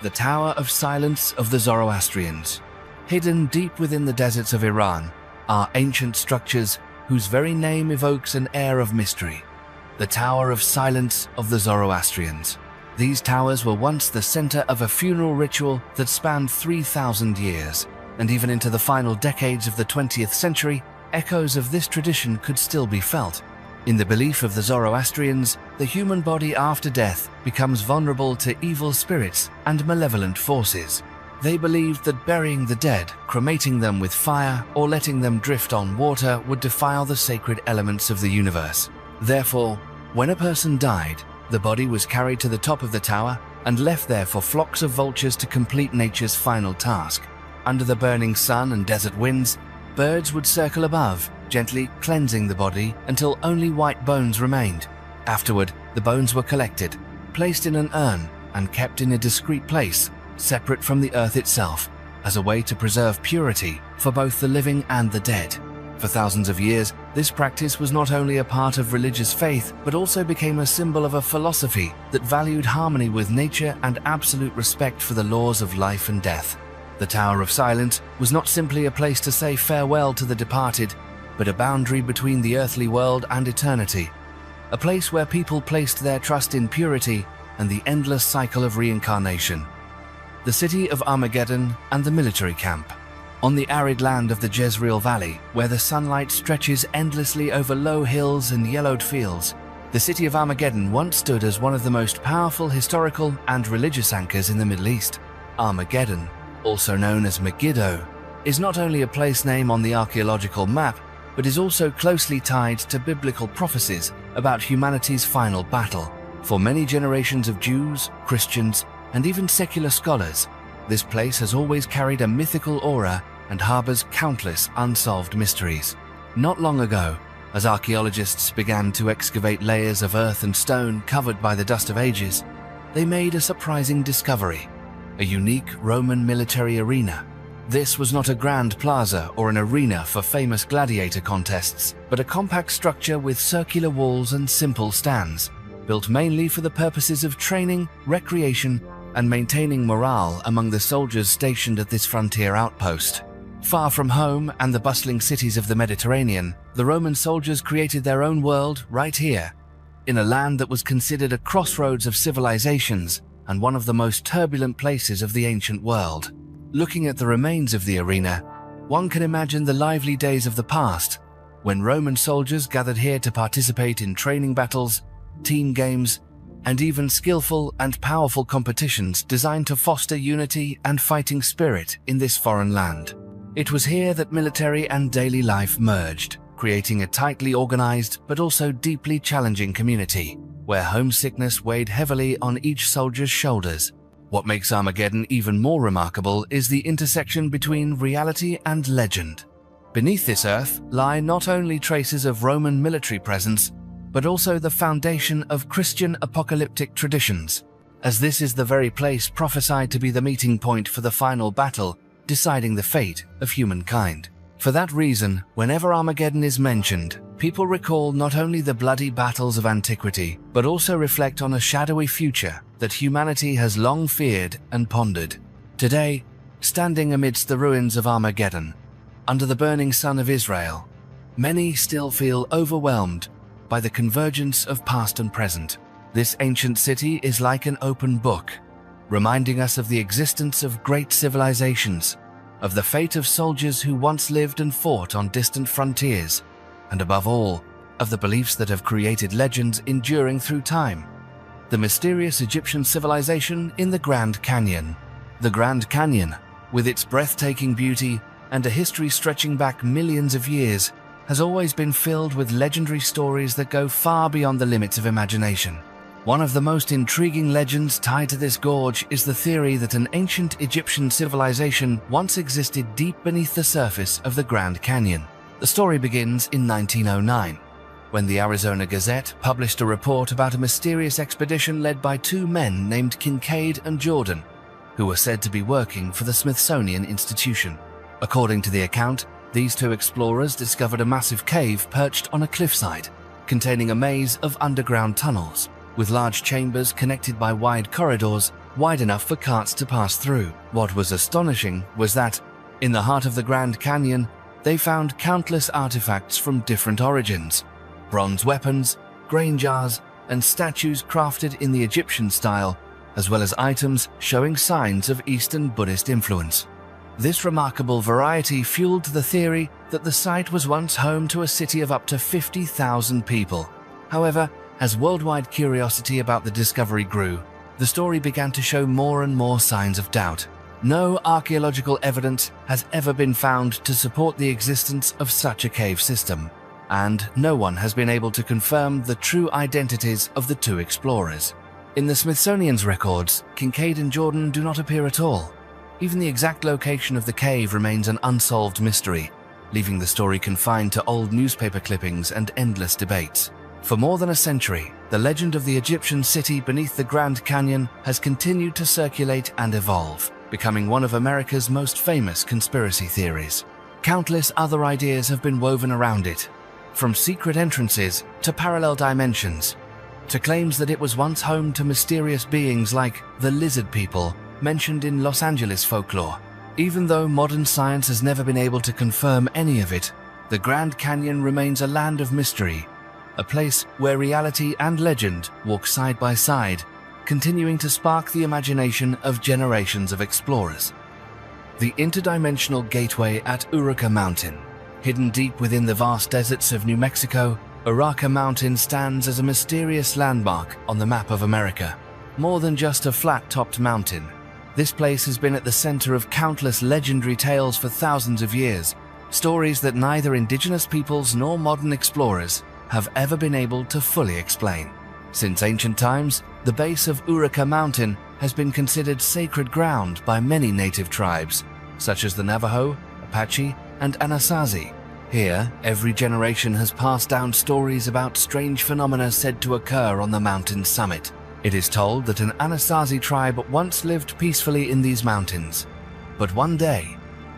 The Tower of Silence of the Zoroastrians. Hidden deep within the deserts of Iran are ancient structures whose very name evokes an air of mystery. The Tower of Silence of the Zoroastrians. These towers were once the center of a funeral ritual that spanned 3,000 years, and even into the final decades of the 20th century, echoes of this tradition could still be felt. In the belief of the Zoroastrians, the human body after death becomes vulnerable to evil spirits and malevolent forces. They believed that burying the dead, cremating them with fire, or letting them drift on water would defile the sacred elements of the universe. Therefore, when a person died, the body was carried to the top of the tower and left there for flocks of vultures to complete nature's final task. Under the burning sun and desert winds, birds would circle above, gently cleansing the body until only white bones remained. Afterward, the bones were collected, placed in an urn, and kept in a discreet place, separate from the earth itself, as a way to preserve purity for both the living and the dead. For thousands of years, this practice was not only a part of religious faith, but also became a symbol of a philosophy that valued harmony with nature and absolute respect for the laws of life and death. The Tower of Silence was not simply a place to say farewell to the departed, but a boundary between the earthly world and eternity, a place where people placed their trust in purity and the endless cycle of reincarnation. The city of Armageddon and the military camp. On the arid land of the Jezreel Valley, where the sunlight stretches endlessly over low hills and yellowed fields, the city of Armageddon once stood as one of the most powerful historical and religious anchors in the Middle East. Armageddon, also known as Megiddo, is not only a place name on the archaeological map, but is also closely tied to biblical prophecies about humanity's final battle. For many generations of Jews, Christians, and even secular scholars, this place has always carried a mythical aura and harbors countless unsolved mysteries. Not long ago, as archaeologists began to excavate layers of earth and stone covered by the dust of ages, they made a surprising discovery: a unique Roman military arena. This was not a grand plaza or an arena for famous gladiator contests, but a compact structure with circular walls and simple stands, built mainly for the purposes of training, recreation, and maintaining morale among the soldiers stationed at this frontier outpost. Far from home and the bustling cities of the Mediterranean, the Roman soldiers created their own world right here, in a land that was considered a crossroads of civilizations and one of the most turbulent places of the ancient world. Looking at the remains of the arena, one can imagine the lively days of the past, when Roman soldiers gathered here to participate in training battles, team games, and even skillful and powerful competitions designed to foster unity and fighting spirit in this foreign land. It was here that military and daily life merged, creating a tightly organized but also deeply challenging community, where homesickness weighed heavily on each soldier's shoulders. What makes Armageddon even more remarkable is the intersection between reality and legend. Beneath this earth lie not only traces of Roman military presence, but also the foundation of Christian apocalyptic traditions, as this is the very place prophesied to be the meeting point for the final battle, deciding the fate of humankind. For that reason, whenever Armageddon is mentioned, people recall not only the bloody battles of antiquity, but also reflect on a shadowy future that humanity has long feared and pondered. Today, standing amidst the ruins of Armageddon, under the burning sun of Israel, many still feel overwhelmed by the convergence of past and present. This ancient city is like an open book, reminding us of the existence of great civilizations, of the fate of soldiers who once lived and fought on distant frontiers, and above all, of the beliefs that have created legends enduring through time. The mysterious Egyptian civilization in the Grand Canyon. The Grand Canyon, with its breathtaking beauty and a history stretching back millions of years, has always been filled with legendary stories that go far beyond the limits of imagination. One of the most intriguing legends tied to this gorge is the theory that an ancient Egyptian civilization once existed deep beneath the surface of the Grand Canyon. The story begins in 1909, when the Arizona Gazette published a report about a mysterious expedition led by two men named Kincaid and Jordan, who were said to be working for the Smithsonian Institution. According to the account, these two explorers discovered a massive cave perched on a cliffside, containing a maze of underground tunnels, with large chambers connected by wide corridors wide enough for carts to pass through. What was astonishing was that, in the heart of the Grand Canyon, they found countless artifacts from different origins: bronze weapons, grain jars, and statues crafted in the Egyptian style, as well as items showing signs of Eastern Buddhist influence. This remarkable variety fueled the theory that the site was once home to a city of up to 50,000 people. However, as worldwide curiosity about the discovery grew, the story began to show more and more signs of doubt. No archaeological evidence has ever been found to support the existence of such a cave system, and no one has been able to confirm the true identities of the two explorers. In the Smithsonian's records, Kincaid and Jordan do not appear at all. Even the exact location of the cave remains an unsolved mystery, leaving the story confined to old newspaper clippings and endless debates. For more than a century, the legend of the Egyptian city beneath the Grand Canyon has continued to circulate and evolve, becoming one of America's most famous conspiracy theories. Countless other ideas have been woven around it, from secret entrances to parallel dimensions, to claims that it was once home to mysterious beings like the lizard people mentioned in Los Angeles folklore. Even though modern science has never been able to confirm any of it, the Grand Canyon remains a land of mystery, a place where reality and legend walk side by side, continuing to spark the imagination of generations of explorers. The interdimensional gateway at Uraka Mountain. Hidden deep within the vast deserts of New Mexico, Uraka Mountain stands as a mysterious landmark on the map of America. More than just a flat-topped mountain, this place has been at the center of countless legendary tales for thousands of years, stories that neither indigenous peoples nor modern explorers have ever been able to fully explain. Since ancient times, the base of Uraka Mountain has been considered sacred ground by many native tribes, such as the Navajo, Apache, and Anasazi. Here, every generation has passed down stories about strange phenomena said to occur on the mountain's summit. It is told that an Anasazi tribe once lived peacefully in these mountains, but one day,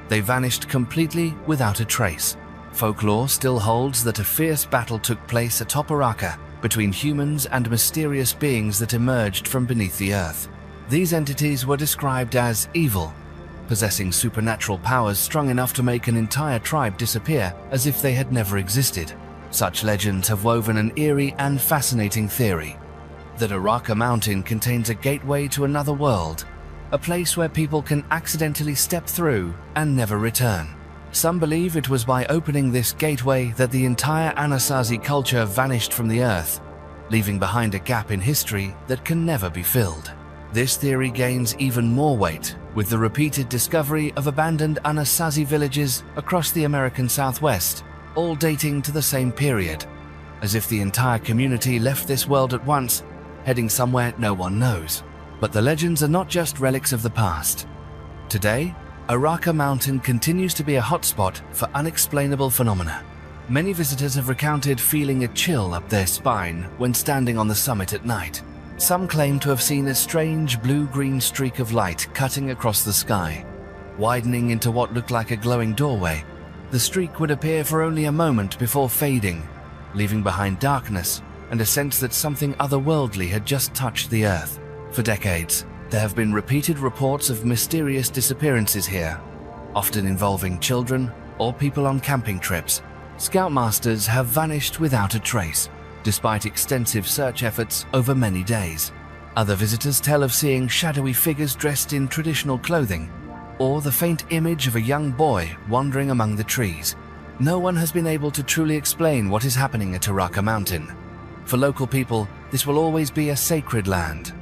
they vanished completely without a trace. Folklore still holds that a fierce battle took place atop Uraka between humans and mysterious beings that emerged from beneath the earth. These entities were described as evil, possessing supernatural powers strong enough to make an entire tribe disappear as if they had never existed. Such legends have woven an eerie and fascinating theory that Uraka Mountain contains a gateway to another world, a place where people can accidentally step through and never return. Some believe it was by opening this gateway that the entire Anasazi culture vanished from the earth, leaving behind a gap in history that can never be filled. This theory gains even more weight with the repeated discovery of abandoned Anasazi villages across the American Southwest, all dating to the same period, as if the entire community left this world at once, heading somewhere no one knows. But the legends are not just relics of the past. Today, Uraka Mountain continues to be a hotspot for unexplainable phenomena. Many visitors have recounted feeling a chill up their spine when standing on the summit at night. Some claim to have seen a strange blue-green streak of light cutting across the sky, widening into what looked like a glowing doorway. The streak would appear for only a moment before fading, leaving behind darkness and a sense that something otherworldly had just touched the earth. For decades, there have been repeated reports of mysterious disappearances here, often involving children or people on camping trips. Scoutmasters have vanished without a trace, despite extensive search efforts over many days. Other visitors tell of seeing shadowy figures dressed in traditional clothing, or the faint image of a young boy wandering among the trees. No one has been able to truly explain what is happening at Uraka Mountain. For local people, this will always be a sacred land,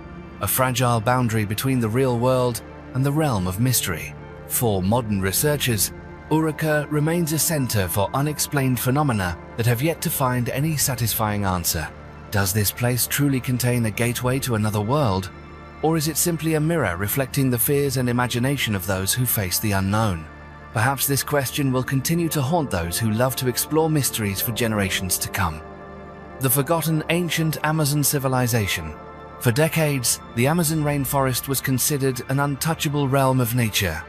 a fragile boundary between the real world and the realm of mystery. For modern researchers, Uraka remains a center for unexplained phenomena that have yet to find any satisfying answer. Does this place truly contain a gateway to another world, or is it simply a mirror reflecting the fears and imagination of those who face the unknown? Perhaps this question will continue to haunt those who love to explore mysteries for generations to come. The forgotten ancient Amazon civilization. For decades, the Amazon rainforest was considered an untouchable realm of nature,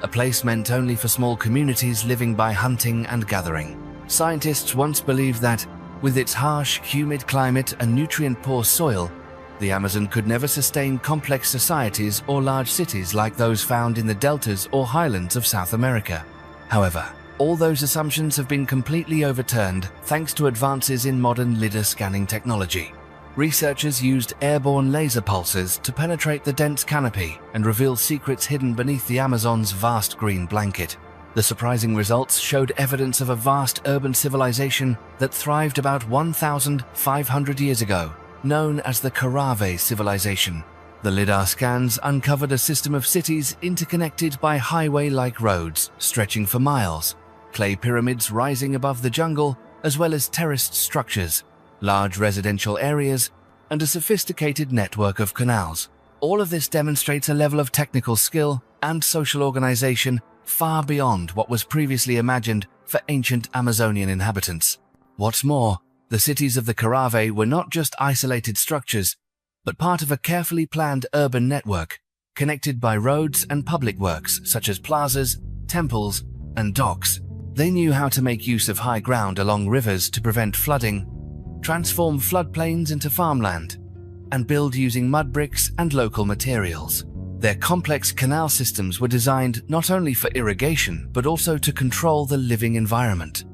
a place meant only for small communities living by hunting and gathering. Scientists once believed that, with its harsh, humid climate and nutrient-poor soil, the Amazon could never sustain complex societies or large cities like those found in the deltas or highlands of South America. However, all those assumptions have been completely overturned thanks to advances in modern LiDAR scanning technology. Researchers used airborne laser pulses to penetrate the dense canopy and reveal secrets hidden beneath the Amazon's vast green blanket. The surprising results showed evidence of a vast urban civilization that thrived about 1,500 years ago, known as the Carave civilization. The LiDAR scans uncovered a system of cities interconnected by highway-like roads stretching for miles, clay pyramids rising above the jungle, as well as terraced structures, large residential areas, and a sophisticated network of canals. All of this demonstrates a level of technical skill and social organization far beyond what was previously imagined for ancient Amazonian inhabitants. What's more, the cities of the Carave were not just isolated structures, but part of a carefully planned urban network, connected by roads and public works such as plazas, temples, and docks. They knew how to make use of high ground along rivers to prevent flooding, transform floodplains into farmland, and build using mud bricks and local materials. Their complex canal systems were designed not only for irrigation but also to control the living environment,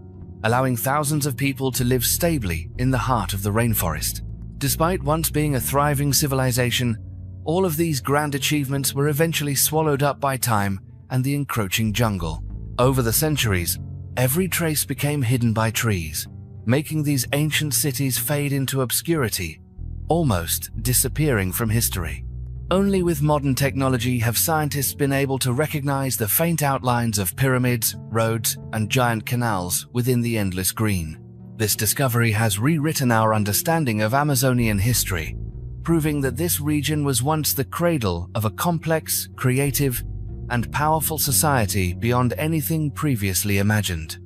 allowing thousands of people to live stably in the heart of the rainforest. Despite once being a thriving civilization, all of these grand achievements were eventually swallowed up by time and the encroaching jungle. Over the centuries, every trace became hidden by trees, making these ancient cities fade into obscurity, almost disappearing from history. Only with modern technology have scientists been able to recognize the faint outlines of pyramids, roads, and giant canals within the endless green. This discovery has rewritten our understanding of Amazonian history, proving that this region was once the cradle of a complex, creative, and powerful society beyond anything previously imagined.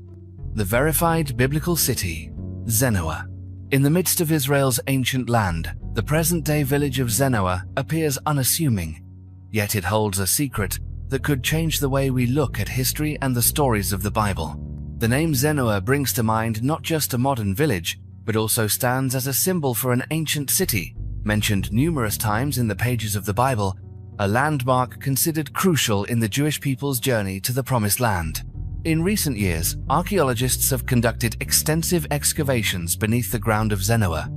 The verified biblical city, Zenoa. In the midst of Israel's ancient land, the present-day village of Zenoa appears unassuming, yet it holds a secret that could change the way we look at history and the stories of the Bible. The name Zenoa brings to mind not just a modern village, but also stands as a symbol for an ancient city, mentioned numerous times in the pages of the Bible, a landmark considered crucial in the Jewish people's journey to the Promised Land. In recent years, archaeologists have conducted extensive excavations beneath the ground of Zenoa,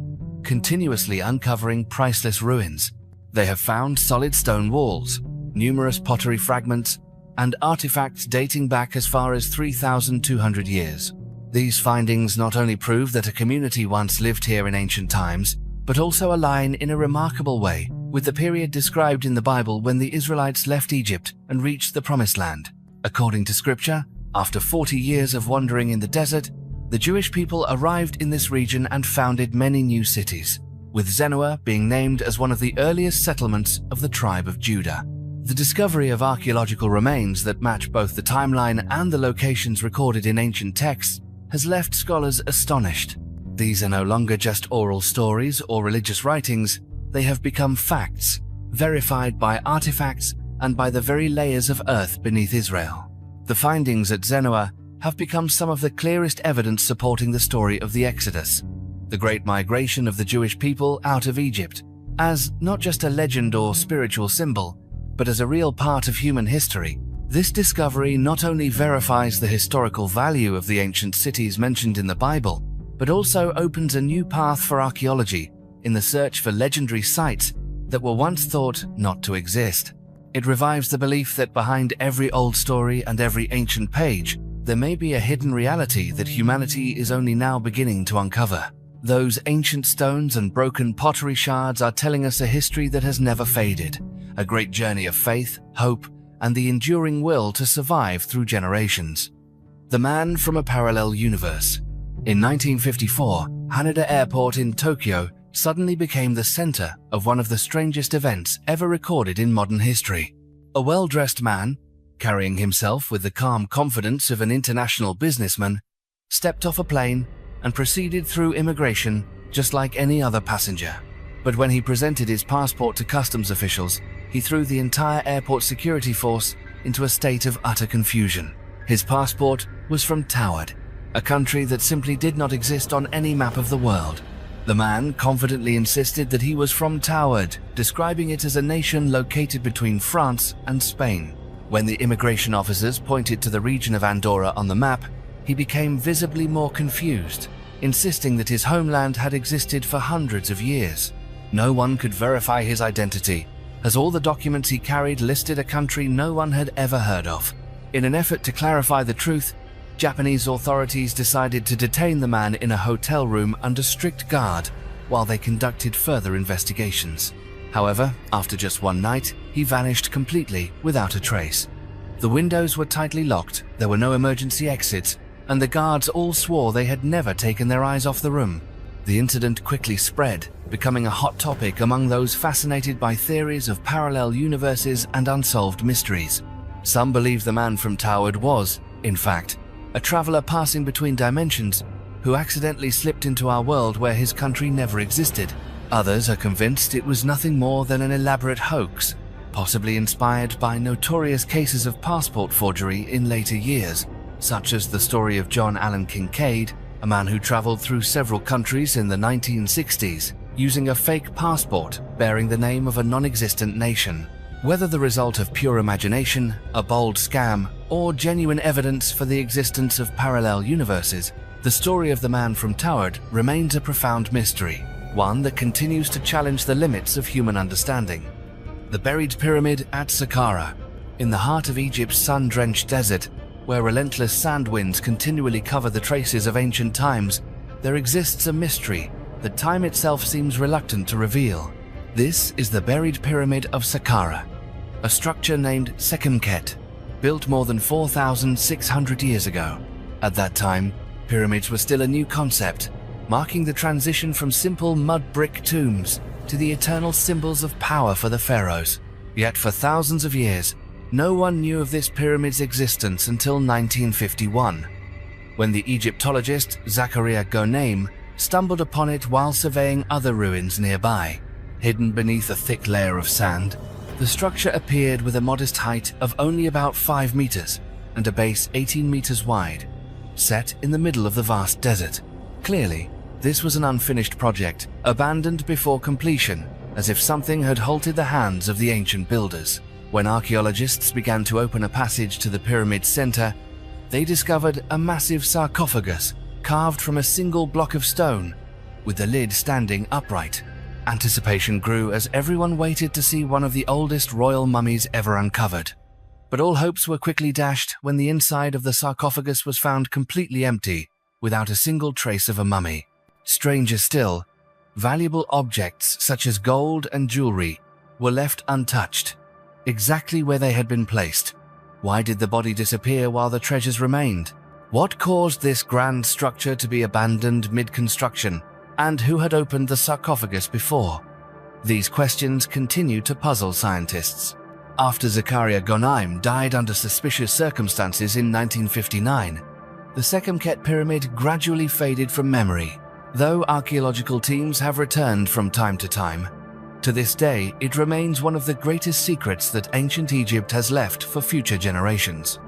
continuously uncovering priceless ruins. They have found solid stone walls, numerous pottery fragments, and artifacts dating back as far as 3,200 years. These findings not only prove that a community once lived here in ancient times, but also align in a remarkable way with the period described in the Bible when the Israelites left Egypt and reached the Promised Land. According to Scripture, after 40 years of wandering in the desert, the Jewish people arrived in this region and founded many new cities, with Zenoa being named as one of the earliest settlements of the tribe of Judah. The discovery of archaeological remains that match both the timeline and the locations recorded in ancient texts has left scholars astonished. These are no longer just oral stories or religious writings, they have become facts, verified by artifacts and by the very layers of earth beneath Israel. The findings at Zenoa have become some of the clearest evidence supporting the story of the Exodus, the great migration of the Jewish people out of Egypt, as not just a legend or spiritual symbol, but as a real part of human history. This discovery not only verifies the historical value of the ancient cities mentioned in the Bible, but also opens a new path for archaeology in the search for legendary sites that were once thought not to exist. It revives the belief that behind every old story and every ancient page, there may be a hidden reality that humanity is only now beginning to uncover. Those ancient stones and broken pottery shards are telling us a history that has never faded, a great journey of faith, hope, and the enduring will to survive through generations. The man from a parallel universe. In 1954, Haneda Airport in Tokyo suddenly became the center of one of the strangest events ever recorded in modern history. A well-dressed man, carrying himself with the calm confidence of an international businessman, stepped off a plane and proceeded through immigration just like any other passenger. But when he presented his passport to customs officials, he threw the entire airport security force into a state of utter confusion. His passport was from Tawad, a country that simply did not exist on any map of the world. The man confidently insisted that he was from Tawad, describing it as a nation located between France and Spain. When the immigration officers pointed to the region of Andorra on the map, he became visibly more confused, insisting that his homeland had existed for hundreds of years. No one could verify his identity, as all the documents he carried listed a country no one had ever heard of. In an effort to clarify the truth, Japanese authorities decided to detain the man in a hotel room under strict guard while they conducted further investigations. However, after just one night, he vanished completely without a trace. The windows were tightly locked, there were no emergency exits, and the guards all swore they had never taken their eyes off the room. The incident quickly spread, becoming a hot topic among those fascinated by theories of parallel universes and unsolved mysteries. Some believe the man from Toward was, in fact, a traveler passing between dimensions who accidentally slipped into our world where his country never existed. Others are convinced it was nothing more than an elaborate hoax, possibly inspired by notorious cases of passport forgery in later years, such as the story of John Allen Kincaid, a man who traveled through several countries in the 1960s using a fake passport bearing the name of a non-existent nation. Whether the result of pure imagination, a bold scam, or genuine evidence for the existence of parallel universes, the story of the man from Toward remains a profound mystery, one that continues to challenge the limits of human understanding. The buried pyramid at Saqqara, in the heart of Egypt's sun-drenched desert, where relentless sand winds continually cover the traces of ancient times, there exists a mystery that time itself seems reluctant to reveal. This is the buried pyramid of Saqqara, a structure named Sekhemkhet, built more than 4,600 years ago. At that time, pyramids were still a new concept, marking the transition from simple mud brick tombs to the eternal symbols of power for the pharaohs. Yet for thousands of years, no one knew of this pyramid's existence until 1951, when the Egyptologist Zachariah Gonaim stumbled upon it while surveying other ruins nearby. Hidden beneath a thick layer of sand, the structure appeared with a modest height of only about 5 meters and a base 18 meters wide, set in the middle of the vast desert. Clearly, this was an unfinished project, abandoned before completion, as if something had halted the hands of the ancient builders. When archaeologists began to open a passage to the pyramid's center, they discovered a massive sarcophagus carved from a single block of stone, with the lid standing upright. Anticipation grew as everyone waited to see one of the oldest royal mummies ever uncovered. But all hopes were quickly dashed when the inside of the sarcophagus was found completely empty, without a single trace of a mummy. Stranger still, valuable objects such as gold and jewelry were left untouched, exactly where they had been placed. Why did the body disappear while the treasures remained? What caused this grand structure to be abandoned mid-construction, and who had opened the sarcophagus before? These questions continue to puzzle scientists. After Zachariah Gonaim died under suspicious circumstances in 1959, the Sekhemkhet pyramid gradually faded from memory. Though archaeological teams have returned from time to time, to this day it remains one of the greatest secrets that ancient Egypt has left for future generations.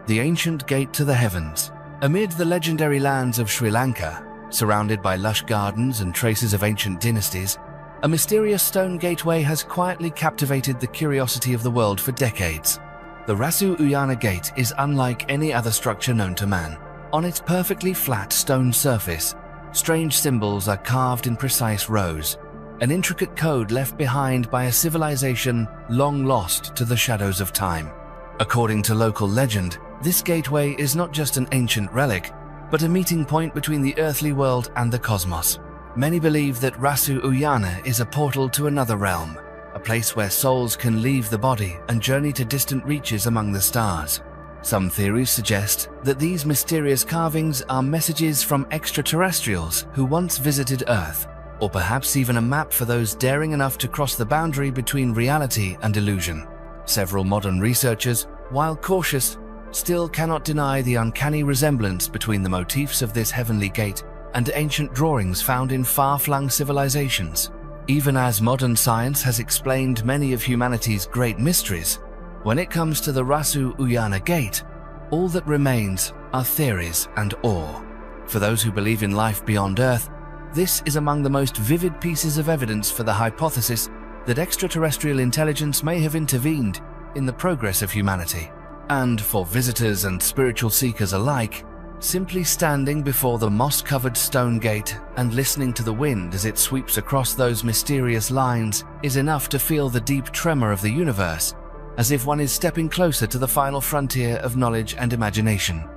The ancient gate to the heavens. Amid the legendary lands of Sri Lanka, surrounded by lush gardens and traces of ancient dynasties, a mysterious stone gateway has quietly captivated the curiosity of the world for decades. The Rasu Uyana Gate is unlike any other structure known to man. On its perfectly flat stone surface, strange symbols are carved in precise rows, an intricate code left behind by a civilization long lost to the shadows of time. According to local legend, this gateway is not just an ancient relic, but a meeting point between the earthly world and the cosmos. Many believe that Rasu Uyana is a portal to another realm, a place where souls can leave the body and journey to distant reaches among the stars. Some theories suggest that these mysterious carvings are messages from extraterrestrials who once visited Earth, or perhaps even a map for those daring enough to cross the boundary between reality and illusion. Several modern researchers, while cautious, still cannot deny the uncanny resemblance between the motifs of this heavenly gate and ancient drawings found in far-flung civilizations. Even as modern science has explained many of humanity's great mysteries, when it comes to the Rasu Uyana Gate, all that remains are theories and awe. For those who believe in life beyond Earth, this is among the most vivid pieces of evidence for the hypothesis that extraterrestrial intelligence may have intervened in the progress of humanity. And for visitors and spiritual seekers alike, simply standing before the moss-covered stone gate and listening to the wind as it sweeps across those mysterious lines is enough to feel the deep tremor of the universe, as if one is stepping closer to the final frontier of knowledge and imagination.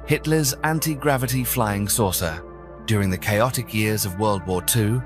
Hitler's anti-gravity flying saucer. During the chaotic years of World War II,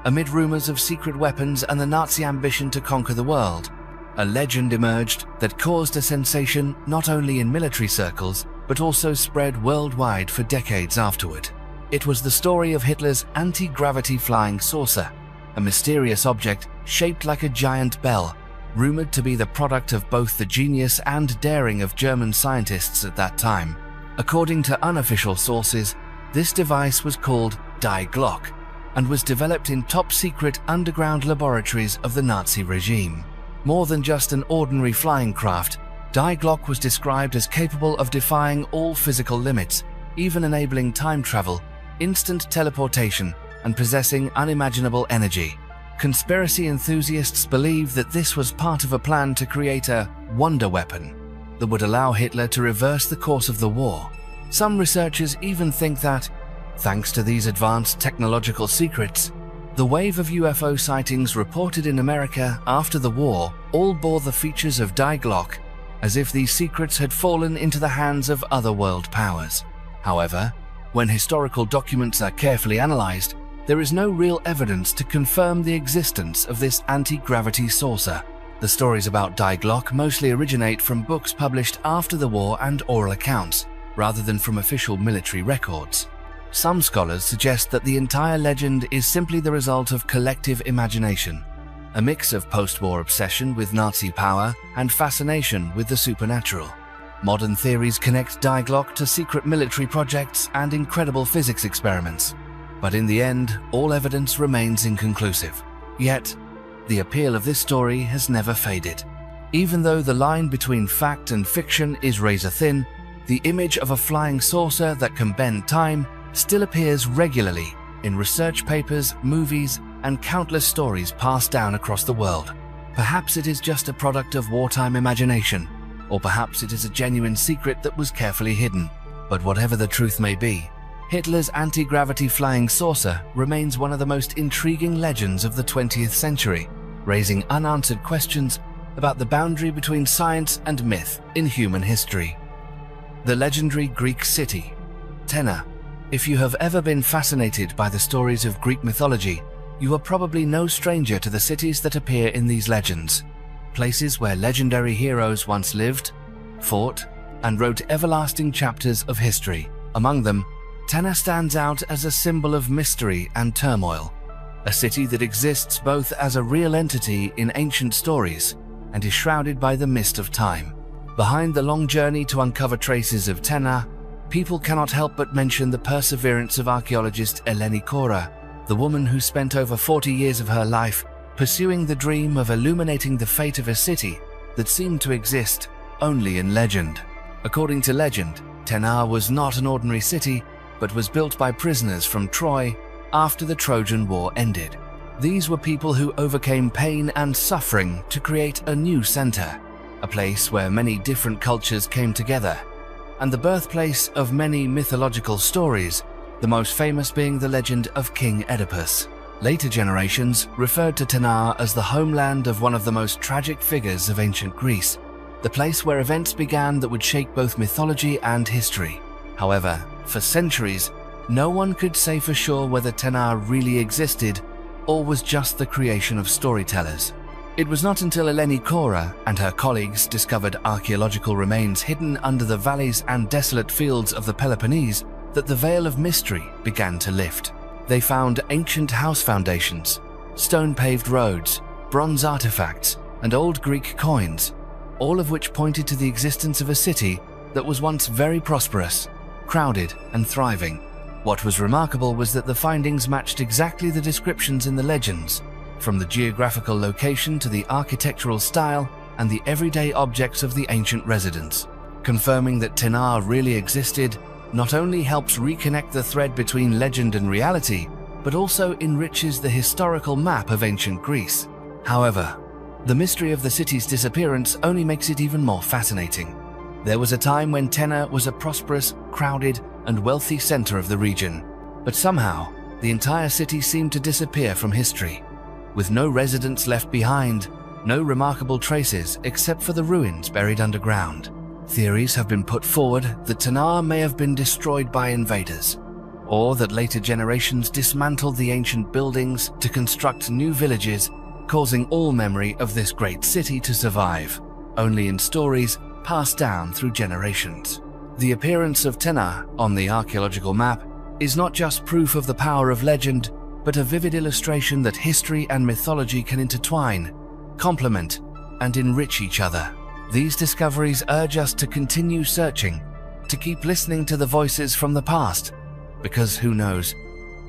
amid rumors of secret weapons and the Nazi ambition to conquer the world, a legend emerged that caused a sensation not only in military circles, but also spread worldwide for decades afterward. It was the story of Hitler's anti-gravity flying saucer, a mysterious object shaped like a giant bell, rumored to be the product of both the genius and daring of German scientists at that time. According to unofficial sources, this device was called Die Glock and was developed in top-secret underground laboratories of the Nazi regime. More than just an ordinary flying craft, Die Glock was described as capable of defying all physical limits, even enabling time travel, instant teleportation, and possessing unimaginable energy. Conspiracy enthusiasts believe that this was part of a plan to create a wonder weapon that would allow Hitler to reverse the course of the war. Some researchers even think that, thanks to these advanced technological secrets, the wave of UFO sightings reported in America after the war all bore the features of Die Glock, as if these secrets had fallen into the hands of other world powers. However, when historical documents are carefully analyzed, there is no real evidence to confirm the existence of this anti-gravity saucer. The stories about Die Glock mostly originate from books published after the war and oral accounts, rather than from official military records. Some scholars suggest that the entire legend is simply the result of collective imagination, a mix of post-war obsession with Nazi power and fascination with the supernatural. Modern theories connect Die Glock to secret military projects and incredible physics experiments, but in the end, all evidence remains inconclusive. Yet, the appeal of this story has never faded. Even though the line between fact and fiction is razor-thin, the image of a flying saucer that can bend time still appears regularly in research papers, movies, and countless stories passed down across the world. Perhaps it is just a product of wartime imagination, or perhaps it is a genuine secret that was carefully hidden. But whatever the truth may be, Hitler's anti-gravity flying saucer remains one of the most intriguing legends of the 20th century, raising unanswered questions about the boundary between science and myth in human history. The legendary Greek city, Tenna. If you have ever been fascinated by the stories of Greek mythology, you are probably no stranger to the cities that appear in these legends, places where legendary heroes once lived, fought, and wrote everlasting chapters of history. Among them, Tenna stands out as a symbol of mystery and turmoil, a city that exists both as a real entity in ancient stories and is shrouded by the mist of time. Behind the long journey to uncover traces of Tenna, people cannot help but mention the perseverance of archaeologist Eleni Kora, the woman who spent over 40 years of her life pursuing the dream of illuminating the fate of a city that seemed to exist only in legend. According to legend, Tenna was not an ordinary city, but was built by prisoners from Troy after the Trojan War ended. These were people who overcame pain and suffering to create a new center, a place where many different cultures came together, and the birthplace of many mythological stories, the most famous being the legend of King Oedipus. Later generations referred to Tenna as the homeland of one of the most tragic figures of ancient Greece, the place where events began that would shake both mythology and history. However, for centuries, no one could say for sure whether Tenna really existed or was just the creation of storytellers. It was not until Eleni Kora and her colleagues discovered archaeological remains hidden under the valleys and desolate fields of the Peloponnese that the veil of mystery began to lift. They found ancient house foundations, stone-paved roads, bronze artifacts, and old Greek coins, all of which pointed to the existence of a city that was once very prosperous, crowded, and thriving. What was remarkable was that the findings matched exactly the descriptions in the legends, from the geographical location to the architectural style and the everyday objects of the ancient residents. Confirming that Tenna really existed not only helps reconnect the thread between legend and reality, but also enriches the historical map of ancient Greece. However, the mystery of the city's disappearance only makes it even more fascinating. There was a time when Tenna was a prosperous, crowded, and wealthy center of the region, but somehow the entire city seemed to disappear from history, with no residents left behind, no remarkable traces except for the ruins buried underground. Theories have been put forward that Tenna may have been destroyed by invaders, or that later generations dismantled the ancient buildings to construct new villages, causing all memory of this great city to survive, only in stories passed down through generations. The appearance of Tenna on the archaeological map is not just proof of the power of legend, but a vivid illustration that history and mythology can intertwine, complement, and enrich each other. These discoveries urge us to continue searching, to keep listening to the voices from the past, because who knows,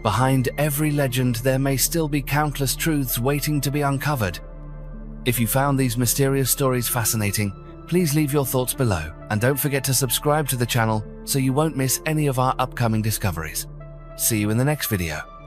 behind every legend there may still be countless truths waiting to be uncovered. If you found these mysterious stories fascinating, please leave your thoughts below, and don't forget to subscribe to the channel so you won't miss any of our upcoming discoveries. See you in the next video.